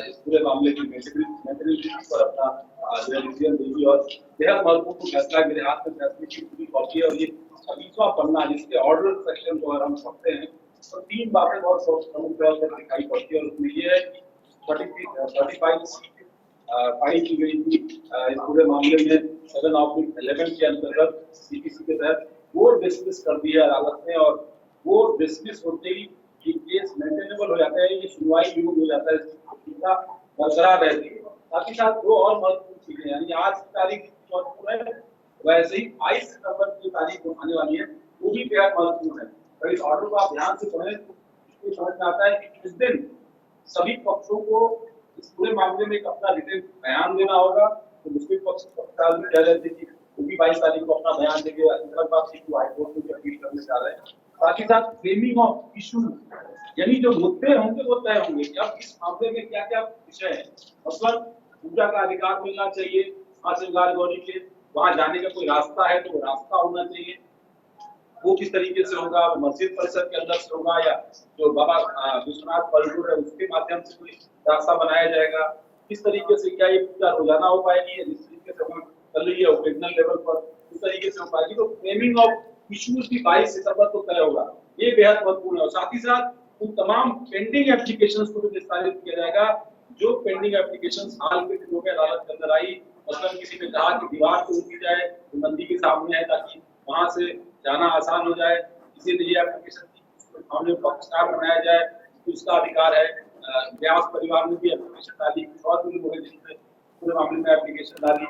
इस पूरे मामले की मेटेरियल पर अपना डिसीजन देगी और बेहद महत्वपूर्ण फैसला मेरे हाथ में फैसले की पूरी कॉपी है। और ये 26वां पन्ना जिसके ऑर्डर सेक्शन को अगर हम पढ़ते हैं तो 3 बातें बहुत प्रमुख तौर पर दिखाई पड़ती है और उसमें ये है कि 35 फाइल की गई थी इस पूरे मामले में 7/11 के अंतर्गत सीपीसी के तहत वो डिसमिस कर दिया अदालत ने और वो डिसमिस होते ही ये केस मेंटेनेबल हो जाता है, ये सुनवाई योग्य हो जाता है, इसका बरकरार रहती है। साथ ही साथ 2 और महत्वपूर्ण चीजें, यानी आज की तारीख 14 है, वैसे ही 22 सितंबर की तारीख आने वाली है, वो भी बेहद महत्वपूर्ण है। तो इस ऑर्डर को आप ध्यान से पढ़ें तो इसमें समझ में आता है कि इस दिन सभी पक्षों को इस पूरे मामले में एक अपना रिटेन बयान देना होगा। तो मुस्लिम पक्ष पक्षकार भी कह रहे थे कि वो भी 22 तारीख को अपना बयान देंगे, हाईकोर्ट में अपील करने जा रहे हैं। साथ ही साथ फ्रेमिंग ऑफ इशू, यानी जो मुद्दे होंगे वो तय होंगे कि अब इस मामले में क्या क्या विषय है। मतलब पूजा का अधिकार मिलना चाहिए, मां श्रृंगार गौरी के वहां जाने का कोई रास्ता है तो वो रास्ता होना चाहिए, वो किस तरीके से होगा, मस्जिद परिसर के अंदर से होगा या जो बाबा विश्वनाथ कॉरिडोर है उसके माध्यम से कोई रास्ता बनाया जाएगा, किस तरीके से, क्या ये पूजा रोजाना हो पाएगी, जिस तरीके से चल रही है ओकेजनल लेवल पर उस तरीके से हो पाएगी। तो फ्रेमिंग ऑफ इश्यूज भी 22 सितंबर को तय होगा, ये बेहद महत्वपूर्ण है। और साथ ही साथ उन तमाम पेंडिंग एप्लीकेशंस को भी निस्तारित किया जाएगा जो पेंडिंग एप्लीकेशंस हाल के दिनों में अदालत के अंदर आई। मतलब किसी ने कहा कि दीवार तोड़ दी जाए, मंदिर के सामने है ताकि वहां से जाना आसान हो जाए, किसी ने ये एप्लीकेशन की मामले में पक्षकार बनाया जाए, उसका अधिकार है। व्यास परिवार ने भी एप्लीकेशन डाली, और भी लोगों ने पूरे मामले में एप्लीकेशन डाली।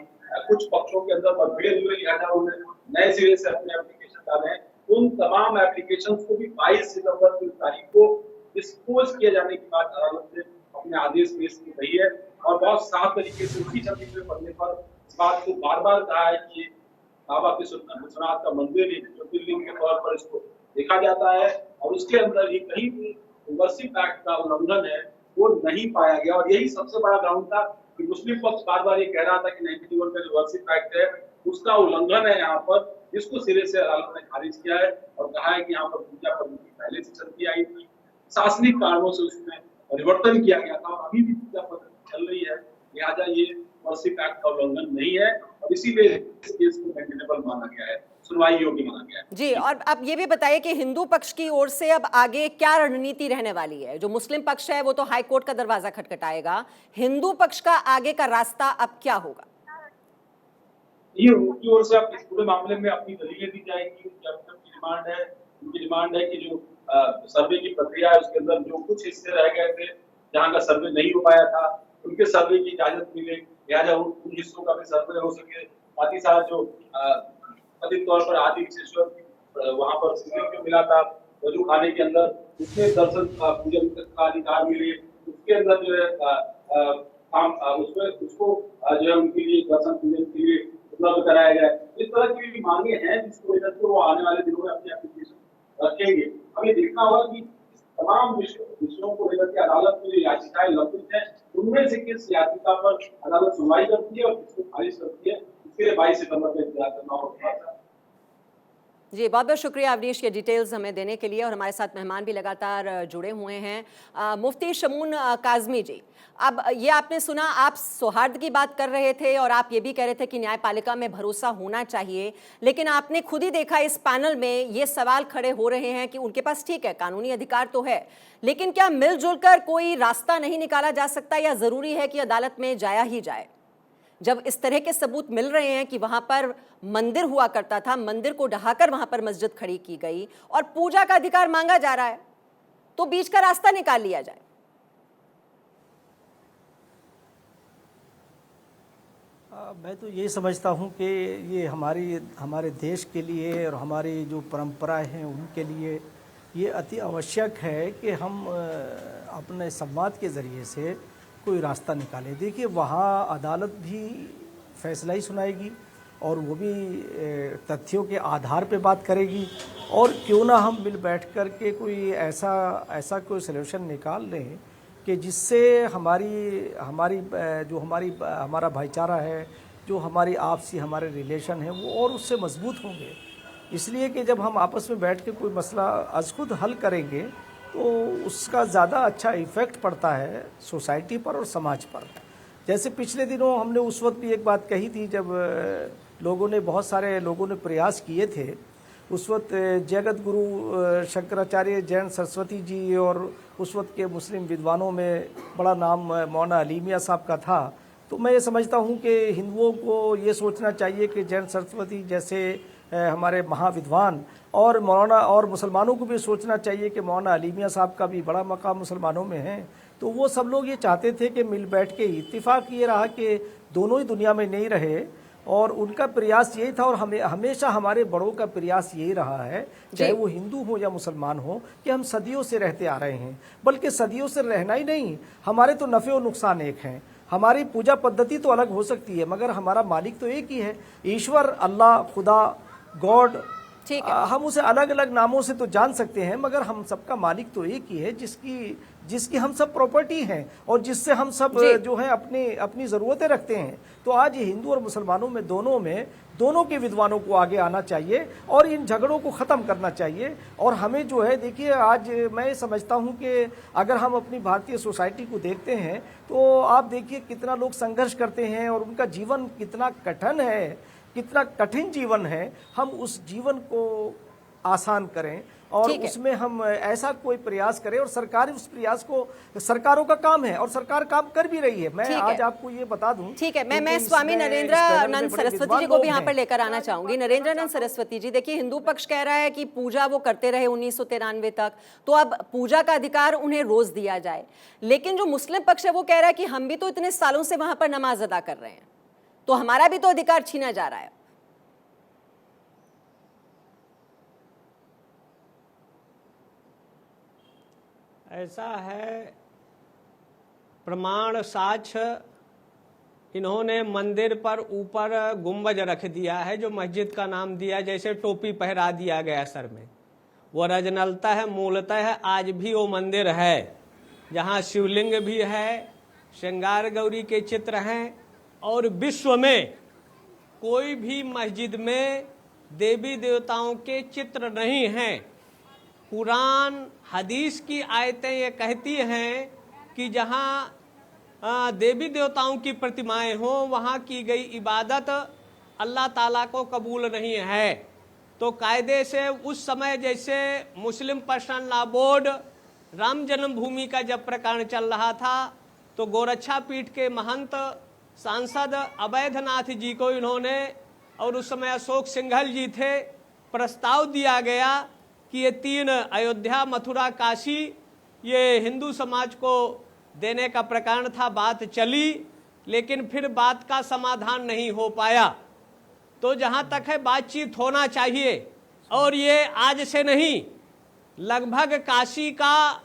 कुछ पक्षों के अंदर मतभेद हुए, लिहाजा उन्होंने नए सिरे से अपने एप्लीकेशन डाले हैं। उन तमाम एप्लीकेशंस को भी 22 सितंबर की तारीख को डिस्पोज किए जाने की बात अदालत ने अपने आदेश पेश की गई है और बहुत साफ तरीके से उसी छवि में पढ़ने पर इस बात को बार बार कहा है कि बाबा विश्वनाथ का मंदिर ज्योतिर्लिंग के तौर पर इसको देखा जाता है और उसके अंदर ही कहीं भी वर्शिप एक्ट का उल्लंघन है वो नहीं पाया गया। और यही सबसे बड़ा ग्राउंड था कि मुस्लिम पक्ष बार बार ये कह रहा था कि 91 का जो वर्शिप एक्ट है उसका उल्लंघन है यहाँ पर, जिसको सिरे से अदालत ने खारिज किया है और कहा है कि यहाँ पर पूजा पद्धति पहले से चलती आई थी, शासनिक कारणों से उसमें परिवर्तन किया गया था और अभी भी पूजा पद्धति चल रही है, लिहाजा ये वर्शिप एक्ट का उल्लंघन नहीं है और इसीलिए इस केस को मेंटेनेबल माना गया है, सुनवाई योग्य माना गया है। जी, और अब ये भी बताइए कि हिंदू पक्ष की ओर से अब आगे क्या रणनीति रहने वाली है? जो मुस्लिम पक्ष है वो तो हाई कोर्ट का दरवाजा खटखटाएगा, हिंदू पक्ष का आगे का रास्ता अब क्या होगा? ये उनकी ओर से अब इस पूरे मामले में अपनी दलीलें दी जाएगी। उनकी डिमांड है कि जो सर्वे की प्रक्रिया है उसके अंदर जो कुछ हिस्से रह गए थे जहाँ का सर्वे नहीं हो पाया था उनके सर्वे की इजाजत मिले, लिहाजा उन हिस्सों का भी सर्वे हो सके। साथ ही साथ जो कथित तौर पर आदि विशेश्वर वहाँ पर शिवलिंग मिला था वजू खाने के अंदर, उसमें दर्शन पूजन का अधिकार मिले, उसके अंदर जो है उसमें उसको जो है उनके लिए दर्शन पूजन के लिए उपलब्ध कराया जाए। इस तरह की भी मांगे हैं जिसको लेकर वो आने वाले दिनों में अपनी एप्लीकेशन रखेंगे। हमें देखना होगा कि तमाम विषयों विषयों को लेकर के अदालत में जो याचिकाएं लंबित है, उनमें से किस याचिका पर अदालत सुनवाई करती है और किसको खारिज करती है, इसके लिए 22 सितंबर को इंतजार करना होगा। जी, बहुत बहुत शुक्रिया अवनीश, ये डिटेल्स हमें देने के लिए। और हमारे साथ मेहमान भी लगातार जुड़े हुए हैं। मुफ्ती शमून काज़मी जी, अब ये आपने सुना, आप सौहार्द की बात कर रहे थे और आप ये भी कह रहे थे कि न्यायपालिका में भरोसा होना चाहिए, लेकिन आपने खुद ही देखा इस पैनल में ये सवाल खड़े हो रहे हैं कि उनके पास ठीक है कानूनी अधिकार तो है, लेकिन क्या मिलजुल कर कोई रास्ता नहीं निकाला जा सकता, या ज़रूरी है कि अदालत में जाया ही जाए? जब इस तरह के सबूत मिल रहे हैं कि वहां पर मंदिर हुआ करता था, मंदिर को ढहाकर वहां पर मस्जिद खड़ी की गई और पूजा का अधिकार मांगा जा रहा है, तो बीच का रास्ता निकाल लिया जाए। मैं तो ये समझता हूँ कि ये हमारे देश के लिए और हमारी जो परंपराएं हैं उनके लिए ये अति आवश्यक है कि हम अपने संवाद के ज़रिए से कोई रास्ता निकाले। देखिए, वहाँ अदालत भी फैसला ही सुनाएगी और वो भी तथ्यों के आधार पे बात करेगी, और क्यों ना हम मिल बैठ कर के कोई ऐसा कोई सलूशन निकाल लें कि जिससे हमारा भाईचारा है, जो हमारी आपसी हमारे रिलेशन है, वो और उससे मजबूत होंगे। इसलिए कि जब हम आपस में बैठ के कोई मसला अज खुद हल करेंगे तो उसका ज़्यादा अच्छा इफ़ेक्ट पड़ता है सोसाइटी पर और समाज पर। जैसे पिछले दिनों हमने उस वक्त भी एक बात कही थी जब बहुत सारे लोगों ने प्रयास किए थे, उस वक्त जगत गुरु शंकराचार्य जैन सरस्वती जी और उस वक्त के मुस्लिम विद्वानों में बड़ा नाम मौलाना अली मियां साहब का था। तो मैं ये समझता हूँ कि हिंदुओं को ये सोचना चाहिए कि जैन सरस्वती जैसे हमारे महाविद्वान और मौलाना, और मुसलमानों को भी सोचना चाहिए कि मौलाना अली मियां साहब का भी बड़ा मकाम मुसलमानों में है। तो वो सब लोग ये चाहते थे कि मिल बैठ के, इत्तिफाक ये रहा कि दोनों ही दुनिया में नहीं रहे, और उनका प्रयास यही था और हमेशा हमारे बड़ों का प्रयास यही रहा है, चाहे वो हिंदू हो या मुसलमान हो, कि हम सदियों से रहते आ रहे हैं। बल्कि सदियों से रहना ही नहीं, हमारे तो नफ़े और नुकसान एक हैं। हमारी पूजा पद्धति तो अलग हो सकती है मगर हमारा मालिक तो एक ही है, ईश्वर, अल्लाह, खुदा, गॉड। हम उसे अलग अलग नामों से तो जान सकते हैं मगर हम सबका मालिक तो एक ही है, जिसकी हम सब प्रॉपर्टी हैं और जिससे हम सब जो है अपनी ज़रूरतें रखते हैं। तो आज हिंदू और मुसलमानों में दोनों के विद्वानों को आगे आना चाहिए और इन झगड़ों को ख़त्म करना चाहिए। और हमें जो है, देखिए, आज मैं समझता हूं कि अगर हम अपनी भारतीय सोसाइटी को देखते हैं तो आप देखिए कितना लोग संघर्ष करते हैं और उनका जीवन कितना कठिन है, कितना कठिन जीवन है। हम उस जीवन को आसान करें और उसमें हम ऐसा कोई प्रयास करें, और सरकार उस प्रयास को, सरकारों का काम है और सरकार काम कर भी रही है। मैं आज आपको ये बता दूं। ठीक है, मैं स्वामी नरेंद्रानंद सरस्वती जी को भी यहाँ पर लेकर आना चाहूंगी। नरेंद्रानंद सरस्वती जी, देखिए, हिंदू पक्ष कह रहा है कि पूजा वो करते रहे 1993 तक, तो अब पूजा का अधिकार उन्हें रोज दिया जाए। लेकिन जो मुस्लिम पक्ष है वो कह रहा है कि हम भी तो इतने सालों से वहां पर नमाज अदा कर रहे हैं, तो हमारा भी तो अधिकार छीना जा रहा है। ऐसा है, प्रमाण साक्ष्य इन्होंने मंदिर पर ऊपर गुंबज रख दिया है, जो मस्जिद का नाम दिया, जैसे टोपी पहरा दिया गया सर में। वो रजनलता है, मूलतः है, आज भी वो मंदिर है जहाँ शिवलिंग भी है, श्रृंगार गौरी के चित्र हैं, और विश्व में कोई भी मस्जिद में देवी देवताओं के चित्र नहीं हैं। कुरान हदीस की आयतें ये कहती हैं कि जहाँ देवी देवताओं की प्रतिमाएं हों वहाँ की गई इबादत अल्लाह ताला को कबूल नहीं है। तो कायदे से उस समय जैसे मुस्लिम पर्सनल लॉ बोर्ड राम जन्मभूमि का जब प्रकरण चल रहा था तो गोरक्षा पीठ के महंत सांसद अवैधनाथ जी को इन्होंने, और उस समय अशोक सिंघल जी थे, प्रस्ताव दिया गया कि ये 3 अयोध्या, मथुरा, काशी ये हिंदू समाज को देने का प्रकरण था। बात चली लेकिन फिर बात का समाधान नहीं हो पाया। तो जहाँ तक है बातचीत होना चाहिए, और ये आज से नहीं, लगभग काशी का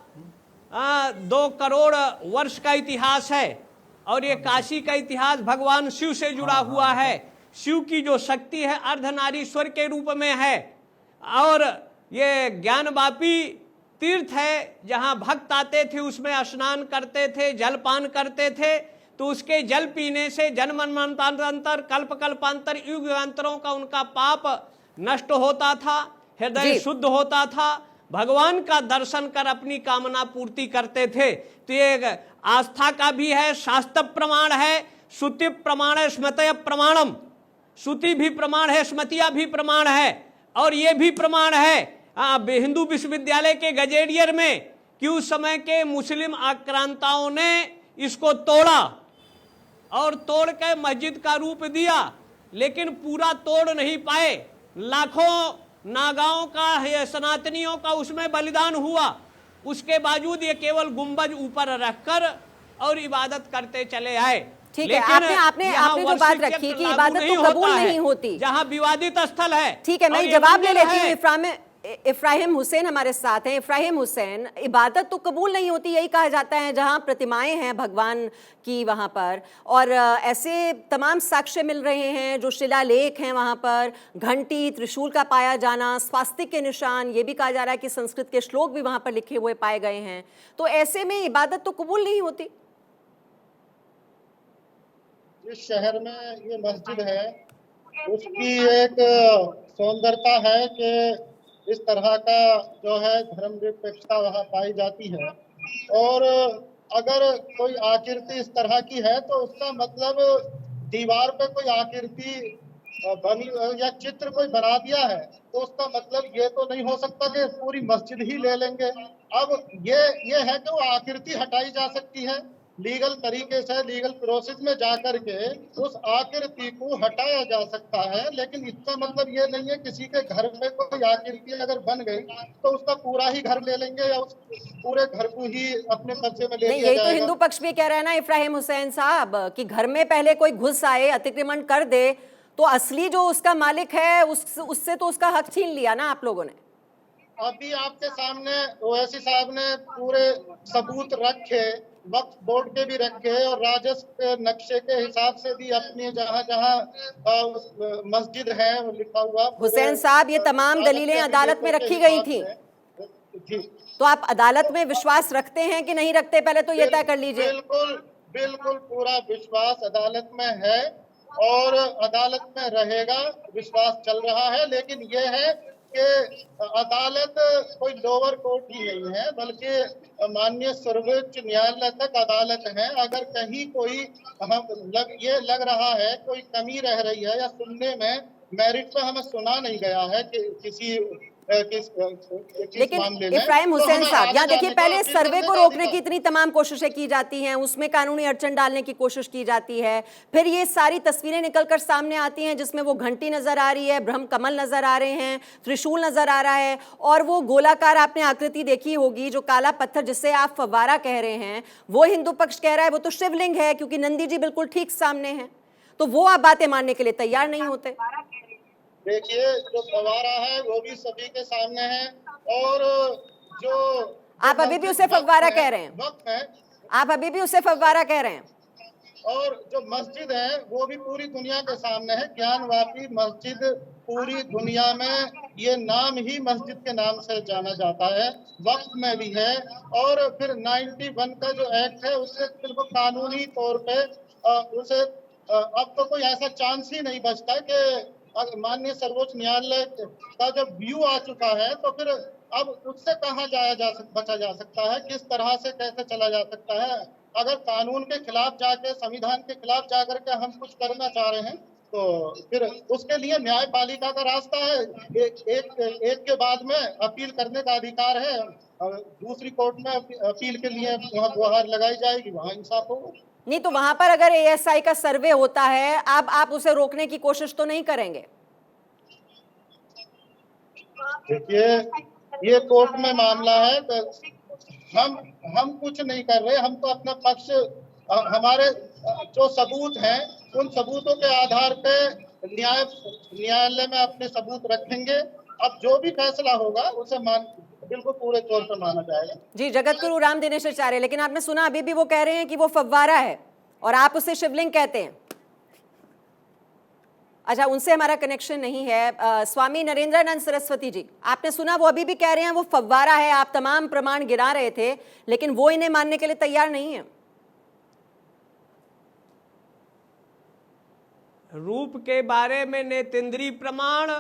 2 करोड़ वर्ष का इतिहास है, और ये काशी का इतिहास भगवान शिव से जुड़ा हुआ है। शिव की जो शक्ति है अर्धनारीश्वर के रूप में है, और ये ज्ञानवापी तीर्थ है, जहां भक्त आते थे उसमें स्नान करते थे, जलपान करते थे, तो उसके जल पीने से जन्म मन्वंतर कल्प कल्पांतर युग युगांतरों का उनका पाप नष्ट होता था, हृदय शुद्ध होता था, भगवान का दर्शन कर अपनी कामना पूर्ति करते थे। तो ये आस्था का भी है, शास्त्र प्रमाण है, श्रुति प्रमाण है, स्मृतय प्रमाणम, श्रुति भी प्रमाण है, स्मृतियां भी प्रमाण है, और ये भी प्रमाण है हिंदू विश्वविद्यालय के गजेरियर में कि उस समय के मुस्लिम आक्रांताओं ने इसको तोड़ा और तोड़ के मस्जिद का रूप दिया, लेकिन पूरा तोड़ नहीं पाए। लाखों नागाओं का, सनातनियों का उसमें बलिदान हुआ, उसके बावजूद ये केवल गुंबज ऊपर रखकर और इबादत करते चले आए। ठीक है, आपने जो बात रखी कि इबादत तो कबूल नहीं होती, जहां विवादित स्थल है। ठीक है, मैं जवाब ले लेती हूँ। इफ्राहिम हुसैन हमारे साथ हैं। इफ्राहिम हुसैन, इबादत तो कबूल नहीं होती यही कहा जाता है जहां प्रतिमाएं हैं भगवान की वहां पर, और ऐसे तमाम साक्ष्य मिल रहे हैं, जो शिलालेख हैं वहां पर, घंटी, त्रिशूल का पाया जाना, स्वास्तिक के निशान, ये भी कहा जा रहा है कि संस्कृत के श्लोक भी वहां पर लिखे हुए पाए गए हैं। तो ऐसे में इबादत तो कबूल नहीं होती। जिस शहर में ये मस्जिद है उसकी एक सौंदर्यता है कि इस तरह का जो है धर्मनिरपेक्षता वहाँ पाई जाती है, और अगर कोई आकृति इस तरह की है तो उसका मतलब दीवार पे कोई आकृति बनी या चित्र कोई बना दिया है, तो उसका मतलब ये तो नहीं हो सकता कि पूरी मस्जिद ही ले लेंगे। अब ये है कि वो आकृति हटाई जा सकती है, लीगल तरीके से, लीगल प्रोसेस में जाकर के उस आकृति को हटाया जा सकता है, लेकिन इसका मतलब ये नहीं है किसी के घर में कोई आकृति अगर बन गई तो उसका पूरा ही घर ले लेंगे या उस पूरे घर को ही अपने कब्जे में ले लिया यही जाएगा। तो हिंदू पक्ष भी कह रहे हैं ना इफ्राहिम हुसैन साहब, कि घर में पहले कोई घुस आए, अतिक्रमण कर दे, तो असली जो उसका मालिक है उससे तो उसका हक छीन लिया ना आप लोगों ने। अभी आपके सामने ओवैसी साहब ने पूरे सबूत रखे, वक्फ बोर्ड के भी रखे और राजस्व के नक्शे के हिसाब से भी अपनी जहाँ जहाँ मस्जिद है वो लिखा हुआ। हुसैन साहब, ये तमाम दलीलें अदालत में रखी गई थी, तो आप अदालत में विश्वास रखते हैं कि नहीं रखते, पहले तो ये तय कर लीजिए। बिल्कुल बिल्कुल पूरा विश्वास अदालत में है और अदालत में रहेगा, विश्वास चल रहा है। लेकिन ये है कि अदालत कोई लोअर कोर्ट ही नहीं है, बल्कि माननीय सर्वोच्च न्यायालय तक अदालत है। अगर कहीं कोई ये लग रहा है कोई कमी रह रही है या सुनने में मेरिट पे हमें सुना नहीं गया है कि किसी लेकिन इफ्राहिम हुसैन साहब, यहाँ देखिए, पहले सर्वे को रोकने की इतनी तमाम कोशिशें की जाती हैं, उसमें कानूनी अड़चन डालने की कोशिश की जाती है, फिर ये सारी तस्वीरें निकलकर सामने आती हैं जिसमें वो घंटी नजर आ रही है, ब्रह्म कमल नजर आ रहे हैं, त्रिशूल नजर आ रहा है, और वो गोलाकार आपने आकृति देखी होगी, जो काला पत्थर जिसे आप फव्वारा कह रहे हैं, वो हिंदू पक्ष कह रहा है वो तो शिवलिंग है, क्योंकि नंदी जी बिल्कुल ठीक सामने है। तो वो आप बातें मानने के लिए तैयार नहीं होते। देखिए, जो फव्वारा है वो भी सभी के सामने है, और जो आप अभी भी उसे फव्वारा कह रहे हैं, वक्त है, आप अभी भी उसे फव्वारा कह रहे हैं, और जो मस्जिद है वो भी पूरी दुनिया के सामने है। ज्ञानवापी मस्जिद पूरी दुनिया में ये नाम ही मस्जिद के नाम से जाना जाता है, वक्त में भी है। और फिर 91 का जो एक्ट है उससे बिल्कुल कानूनी तौर पे उसे अब तो कोई ऐसा चांस ही नहीं बचता कि माननीय सर्वोच्च न्यायालय का जब व्यू आ चुका है तो फिर अब उससे कहाँ बचा जा सकता है, किस तरह से कैसे चला जा सकता है। अगर कानून के खिलाफ जाके, संविधान के खिलाफ जाकर के हम कुछ करना चाह रहे हैं तो फिर उसके लिए न्यायपालिका का रास्ता है, एक के बाद में अपील करने का अधिकार है, दूसरी कोर्ट में अपील के लिए वहाँ गुहार लगाई जाएगी, वहाँ इंसाफ होगा। नहीं तो वहां पर अगर एएसआई का सर्वे होता है, आप उसे रोकने की कोशिश तो नहीं करेंगे? देखिए, ये कोर्ट में मामला है तो हम कुछ नहीं कर रहे, हम तो अपना पक्ष, हमारे जो सबूत हैं उन सबूतों के आधार पे न्यायालय में अपने सबूत रखेंगे। अब जो भी फैसला होगा उसे बिल्कुल पूरे तौर पर माना जाएगा। जी, जगत गुरु राम दिनेशाचार्य, लेकिन आपने सुना अभी भी वो कह रहे हैं कि वो फव्वारा है और आप उसे शिवलिंग कहते हैं। अच्छा, उनसे हमारा कनेक्शन नहीं है। स्वामी नरेंद्रानंद सरस्वती जी, आपने सुना, वो अभी भी कह रहे हैं वो फव्वारा है, आप तमाम प्रमाण गिरा रहे थे, लेकिन वो इन्हें मानने के लिए तैयार नहीं है। रूप के बारे में नेतेंद्रीय प्रमाण,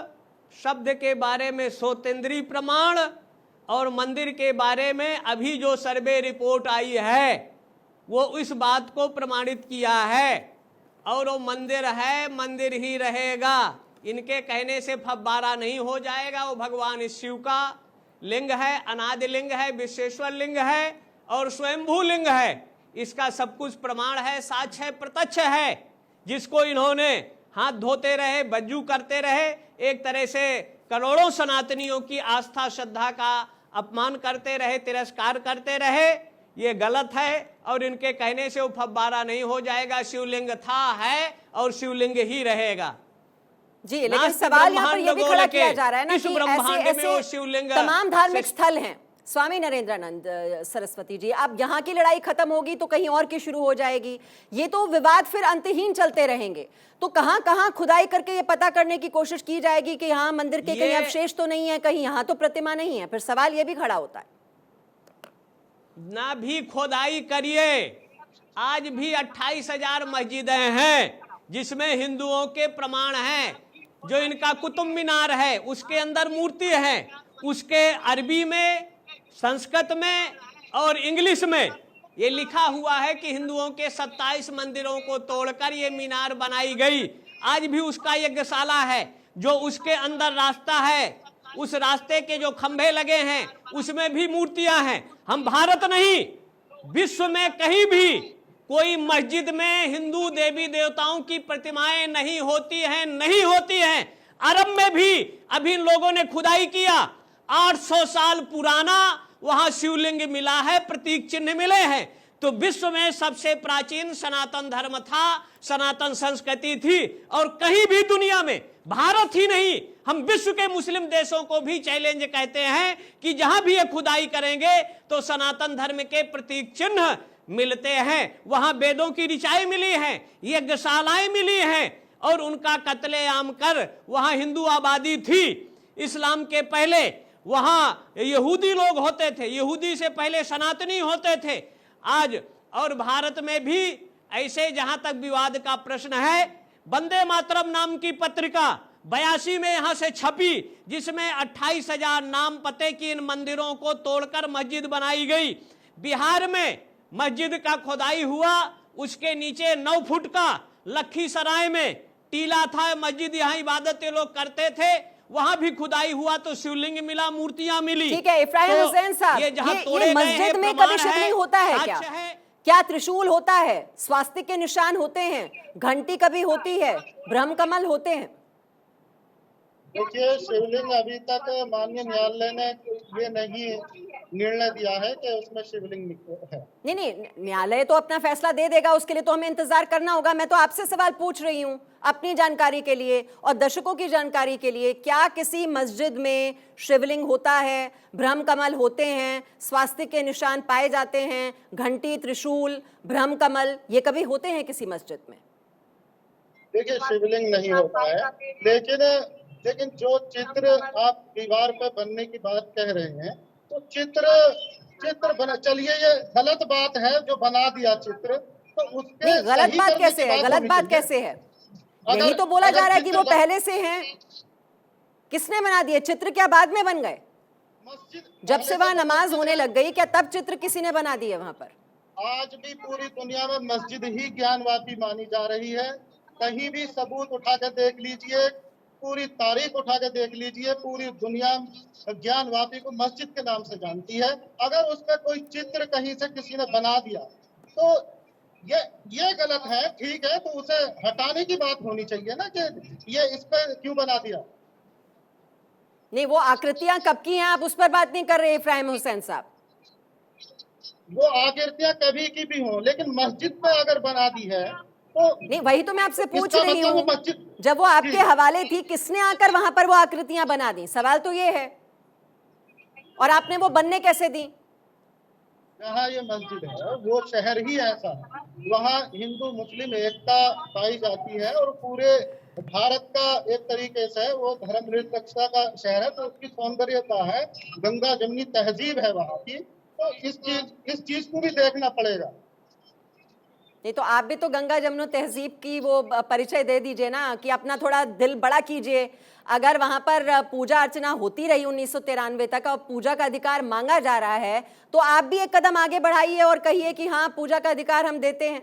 शब्द के बारे में सोतेंद्रीय प्रमाण, और मंदिर के बारे में अभी जो सर्वे रिपोर्ट आई है वो इस बात को प्रमाणित किया है। और वो मंदिर है, मंदिर ही रहेगा। इनके कहने से फव्वारा नहीं हो जाएगा। वो भगवान शिव का लिंग है, अनादि लिंग है, विश्वेश्वर लिंग है और स्वयंभू लिंग है। इसका सब कुछ प्रमाण है, साक्ष्य है, प्रत्यक्ष है, जिसको इन्होंने हाथ धोते रहे, बज्जू करते रहे, एक तरह से करोड़ों सनातनियों की आस्था श्रद्धा का अपमान करते रहे, तिरस्कार करते रहे। ये गलत है और इनके कहने से वो फव्वारा नहीं हो जाएगा। शिवलिंग था, है और शिवलिंग ही रहेगा जी। लेकिन सवाल यहाँ पर यह भी खड़ा किया जा रहा है ना कि ऐसे तमाम धार्मिक स्थल हैं। स्वामी नरेंद्रानंद सरस्वती जी, अब यहाँ की लड़ाई खत्म होगी तो कहीं और की शुरू हो जाएगी। ये तो विवाद फिर अंतहीन चलते रहेंगे। तो कहाँ कहाँ खुदाई करके ये पता करने की कोशिश की जाएगी कि यहाँ मंदिर के कहीं अवशेष तो नहीं है, कहीं यहाँ तो प्रतिमा नहीं है। फिर सवाल ये भी खड़ा होता है। ना भी खुदाई करिए, आज भी 28,000 मस्जिदें हैं जिसमें हिंदुओं के प्रमाण हैं। जो इनका कुतुब मीनार है उसके अंदर मूर्ति है, उसके अरबी में, संस्कृत में और इंग्लिश में ये लिखा हुआ है कि हिंदुओं के 27 मंदिरों को तोड़कर ये मीनार बनाई गई। आज भी उसका यज्ञशाला है, जो उसके अंदर रास्ता है, उस रास्ते के जो खंभे लगे हैं उसमें भी मूर्तियां हैं। हम भारत नहीं, विश्व में कहीं भी कोई मस्जिद में हिंदू देवी देवताओं की प्रतिमाएं नहीं होती हैं, नहीं होती हैं। अरब में भी अभी लोगों ने खुदाई किया, 800 साल पुराना वहां शिवलिंग मिला है, प्रतीक चिन्ह मिले हैं। तो विश्व में सबसे प्राचीन सनातन धर्म था, सनातन संस्कृति थी। और कहीं भी दुनिया में, भारत ही नहीं, हम विश्व के मुस्लिम देशों को भी चैलेंज कहते हैं कि जहां भी ये खुदाई करेंगे तो सनातन धर्म के प्रतीक चिन्ह मिलते हैं। वहां वेदों की ऋचाएं मिली हैं, यज्ञशालाएं मिली हैं और उनका कत्लेआम कर वहां हिंदू आबादी थी। इस्लाम के पहले वहां यहूदी लोग होते थे, यहूदी से पहले सनातनी होते थे। आज और भारत में भी ऐसे, जहां तक विवाद का प्रश्न है, वंदे मातरम नाम की पत्रिका 82 में यहां से छपी, जिसमें 28,000 नाम पते की इन मंदिरों को तोड़कर मस्जिद बनाई गई। बिहार में मस्जिद का खुदाई हुआ, उसके नीचे 9 फुट का लखीसराय में टीला था, मस्जिद यहाँ इबादत ये लोग करते थे, वहां भी खुदाई हुआ तो शिवलिंग मिला, मूर्तियां मिली। ठीक है इफ्राहिम हुसैन साहब, ये मस्जिद में कभी शिवलिंग होता है क्या? क्या त्रिशूल होता है, स्वास्तिक के निशान होते हैं, घंटी कभी होती है, ब्रह्म कमल होते हैं? देखिए, शिवलिंग अभी तक माननीय न्यायालय ने ये नहीं निर्णय दिया है कि उसमें शिवलिंग है। नहीं, न्यायालय तो अपना फैसला दे देगा, उसके लिए तो हमें इंतजार करना होगा। मैं तो आपसे सवाल पूछ रही हूँ अपनी जानकारी के लिए और दर्शकों की जानकारी के लिए, क्या किसी मस्जिद में शिवलिंग होता है, ब्रह्म कमल होते हैं, स्वास्तिक के निशान पाए जाते हैं, घंटी, त्रिशूल, ब्रह्म कमल, ये कभी होते हैं किसी मस्जिद में? देखिए, शिवलिंग नहीं होता है, लेकिन जो चित्र आप दीवार पर बनने की बात कह रहे हैं, तो चित्र बना, चलिए ये गलत बात है जो बना दिया चित्र, तो उसके नहीं, गलत बात कैसे है? गलत बात कैसे है? यही तो बोला जा रहा है कि वो पहले से हैं। किसने बना दिए चित्र? क्या बाद में बन गए? जब से वहां नमाज होने लग गई, क्या तब चित्र किसी ने बना दिए वहां पर? आज भी पूरी दुनिया में मस्जिद ही ज्ञानवापी मानी जा रही है। कहीं भी सबूत उठा कर देख लीजिए, पूरी तारीख उठा के देख लीजिए, पूरी दुनिया ज्ञानवापी को मस्जिद के नाम से जानती है। अगर उसका कोई चित्र कहीं से किसी ने बना दिया तो ये गलत है, ठीक है, तो उसे हटाने की बात होनी चाहिए ना कि ये इस पर क्यों बना दिया। नहीं, वो आकृतियां कब की हैं, आप उस पर बात नहीं कर रहे इफ्राहिम हुसैन साहब। वो आकृतियां कभी की भी हों, लेकिन मस्जिद पे अगर बना दी है तो नहीं, वही तो मैं आपसे पूछ रही हूँ। जब वो आपके हवाले थी, किसने आकर वहां पर वो आकृतियां बना दी? सवाल तो ये है। और आपने वो बनने कैसे दी? जहाँ ये मस्जिद है वो शहर ही ऐसा, वहाँ हिंदू मुस्लिम एकता पाई जाती है और पूरे भारत का एक तरीके से वो धर्मनिरपेक्षता का शहर है, तो उसकी सौंदर्यता है, गंगा जमुनी तहजीब है वहाँ की, तो इस चीज को भी देखना पड़ेगा। नहीं तो आप भी तो गंगा जमुना तहजीब की वो परिचय दे दीजिए ना, कि अपना थोड़ा दिल बड़ा कीजिए। अगर वहां पर पूजा अर्चना होती रही 1993 तक और पूजा का अधिकार मांगा जा रहा है, तो आप भी एक कदम आगे बढ़ाइए और कहिए कि हाँ पूजा का अधिकार हम देते हैं,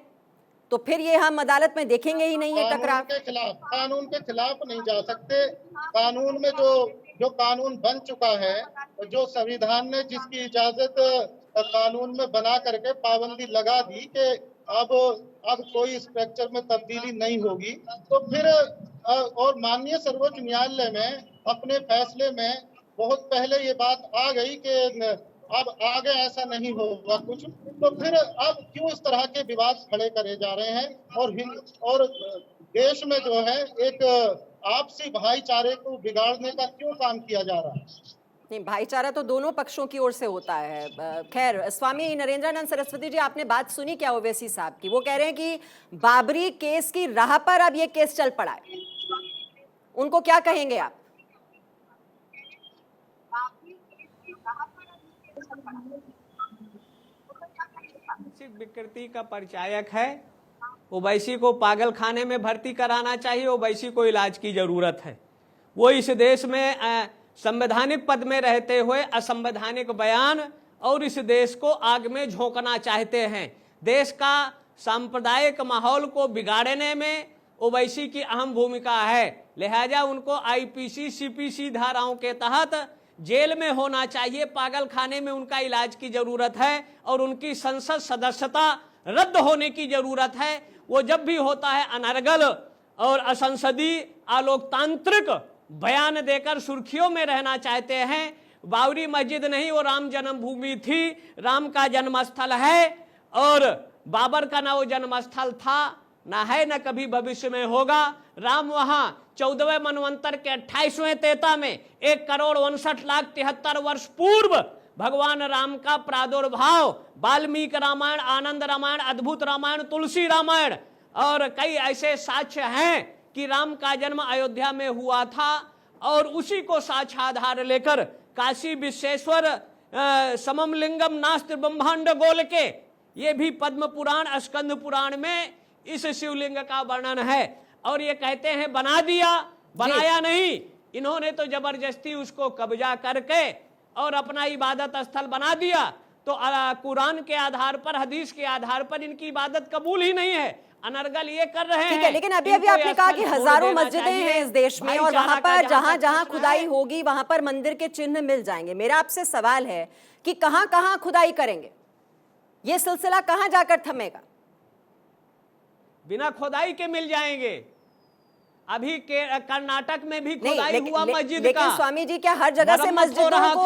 तो फिर ये हम अदालत में देखेंगे ही नहीं ये टकराव। कानून के खिलाफ नहीं जा सकते। कानून में जो कानून बन चुका है, जो संविधान ने जिसकी इजाजत कानून में बना करके पाबंदी लगा दी कि अब कोई स्ट्रक्चर में तब्दीली नहीं होगी, तो फिर और माननीय सर्वोच्च न्यायालय में अपने फैसले में बहुत पहले ये बात आ गई कि अब आगे ऐसा नहीं होगा कुछ, तो फिर अब क्यों इस तरह के विवाद खड़े करे जा रहे हैं और देश में जो है एक आपसी भाईचारे को बिगाड़ने का क्यों काम किया जा रहा है? नहीं, भाईचारा तो दोनों पक्षों की ओर से होता है। खैर, स्वामी नरेंद्रानंद सरस्वती जी, आपने बात सुनी क्या ओवैसी साहब की? वो कह रहे हैं कि बाबरी केस की राह पर अब ये केस चल पड़ा है, उनको क्या कहेंगे आप? विकृति का परिचायक है, ओवैसी को पागल खाने में भर्ती कराना चाहिए, ओवैसी को इलाज की जरूरत है। वो इस देश में संवैधानिक पद में रहते हुए असंवैधानिक बयान और इस देश को आग में झोंकना चाहते हैं। देश का सांप्रदायिक माहौल को बिगाड़ने में ओवैसी की अहम भूमिका है, लिहाजा उनको आईपीसी सीपीसी धाराओं के तहत जेल में होना चाहिए, पागल खाने में उनका इलाज की जरूरत है और उनकी संसद सदस्यता रद्द होने की जरूरत है। वो जब भी होता है अनर्गल और असंसदीय अलोकतांत्रिक बयान देकर सुर्खियों में रहना चाहते हैं। बाबरी मस्जिद नहीं, वो राम जन्मभूमि थी, राम का जन्मस्थल है और बाबर का ना वो जन्मस्थल था, ना है, ना कभी भविष्य में होगा। राम वहां 14वें मनवंतर के 28वें तेता में 1,59,73 वर्ष पूर्व भगवान राम का प्रादुर्भाव, वाल्मीकि रामायण, आनंद रामायण, अद्भुत रामायण, तुलसी रामायण और कई ऐसे साक्ष्य हैं कि राम का जन्म अयोध्या में हुआ था और उसी को साक्ष्याधार लेकर काशी विश्वेश्वर समम लिंगम नास्ति ब्रह्मांड गोल के, ये भी पद्म पुराण स्कंद पुराण में इस शिवलिंग का वर्णन है। और ये कहते हैं बना दिया, बनाया नहीं, इन्होंने तो जबरदस्ती उसको कब्जा करके और अपना इबादत स्थल बना दिया। तो कुरान के आधार पर, हदीस के आधार पर इनकी इबादत कबूल ही नहीं है, अनर्गल ये कर रहे हैं। ठीक है, लेकिन अभी आपने कहा कि हजारों मस्जिदें हैं इस देश में और वहां पर जहां जहां खुदाई होगी वहां पर मंदिर के चिन्ह मिल जाएंगे। मेरा आपसे सवाल है कि कहां कहां खुदाई करेंगे, ये सिलसिला कहां जाकर थमेगा? बिना खुदाई के मिल जाएंगे। अभी के कर्नाटक में भी खुदाई हुआ मस्जिद लेकिन का, स्वामी जी क्या हर जगह से मस्जिदों को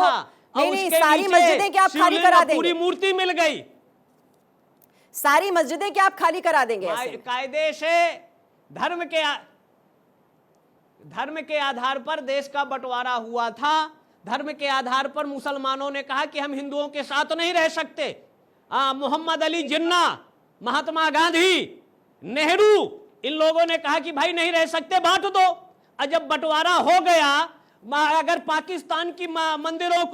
नहीं, सारी मस्जिदें क्या आप खाली करा देंगे? पूरी मूर्ति मिल गई, सारी मस्जिदें क्या आप खाली करा देंगे? कायदे से धर्म के आधार पर देश का बंटवारा हुआ था। धर्म के आधार पर मुसलमानों ने कहा कि हम हिंदुओं के साथ नहीं रह सकते। मोहम्मद अली जिन्ना, महात्मा गांधी, नेहरू, इन लोगों ने कहा कि भाई नहीं रह सकते, बांट दो। और जब बंटवारा हो गया, अगर पाकिस्तान की मंदिरों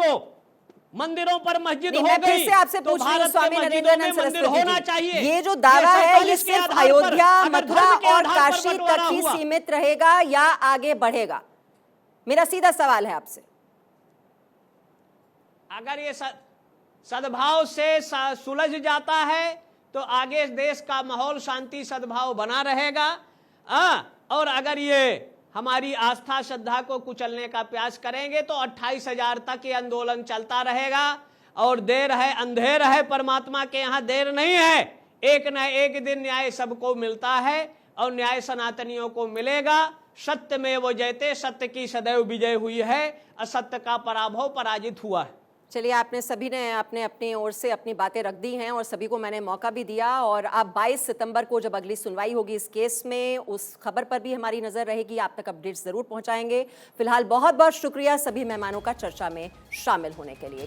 पर मस्जिद हो गई तो भारत के मस्जिदों में मंदिर होना चाहिए। ये जो दावा है ये सिर्फ अयोध्या, मथुरा और काशी तक ही सीमित रहेगा या आगे बढ़ेगा? मेरा सीधा सवाल है आपसे। अगर ये सद्भाव से सुलझ जाता है तो आगे देश का माहौल शांति सद्भाव बना रहेगा। और अगर ये हमारी आस्था श्रद्धा को कुचलने का प्रयास करेंगे तो 28,000 तक ये आंदोलन चलता रहेगा। और देर है अंधेर है, परमात्मा के यहाँ देर नहीं है। एक न एक दिन न्याय सबको मिलता है और न्याय सनातनियों को मिलेगा। सत्य में वो जयते, सत्य की सदैव विजय हुई है, असत्य का पराभव पराजित हुआ है। चलिए, आपने सभी ने अपनी ओर से अपनी बातें रख दी हैं और सभी को मैंने मौका भी दिया। और अब 22 सितंबर को जब अगली सुनवाई होगी इस केस में, उस खबर पर भी हमारी नजर रहेगी, आप तक अपडेट्स जरूर पहुंचाएंगे। फिलहाल बहुत बहुत शुक्रिया सभी मेहमानों का चर्चा में शामिल होने के लिए।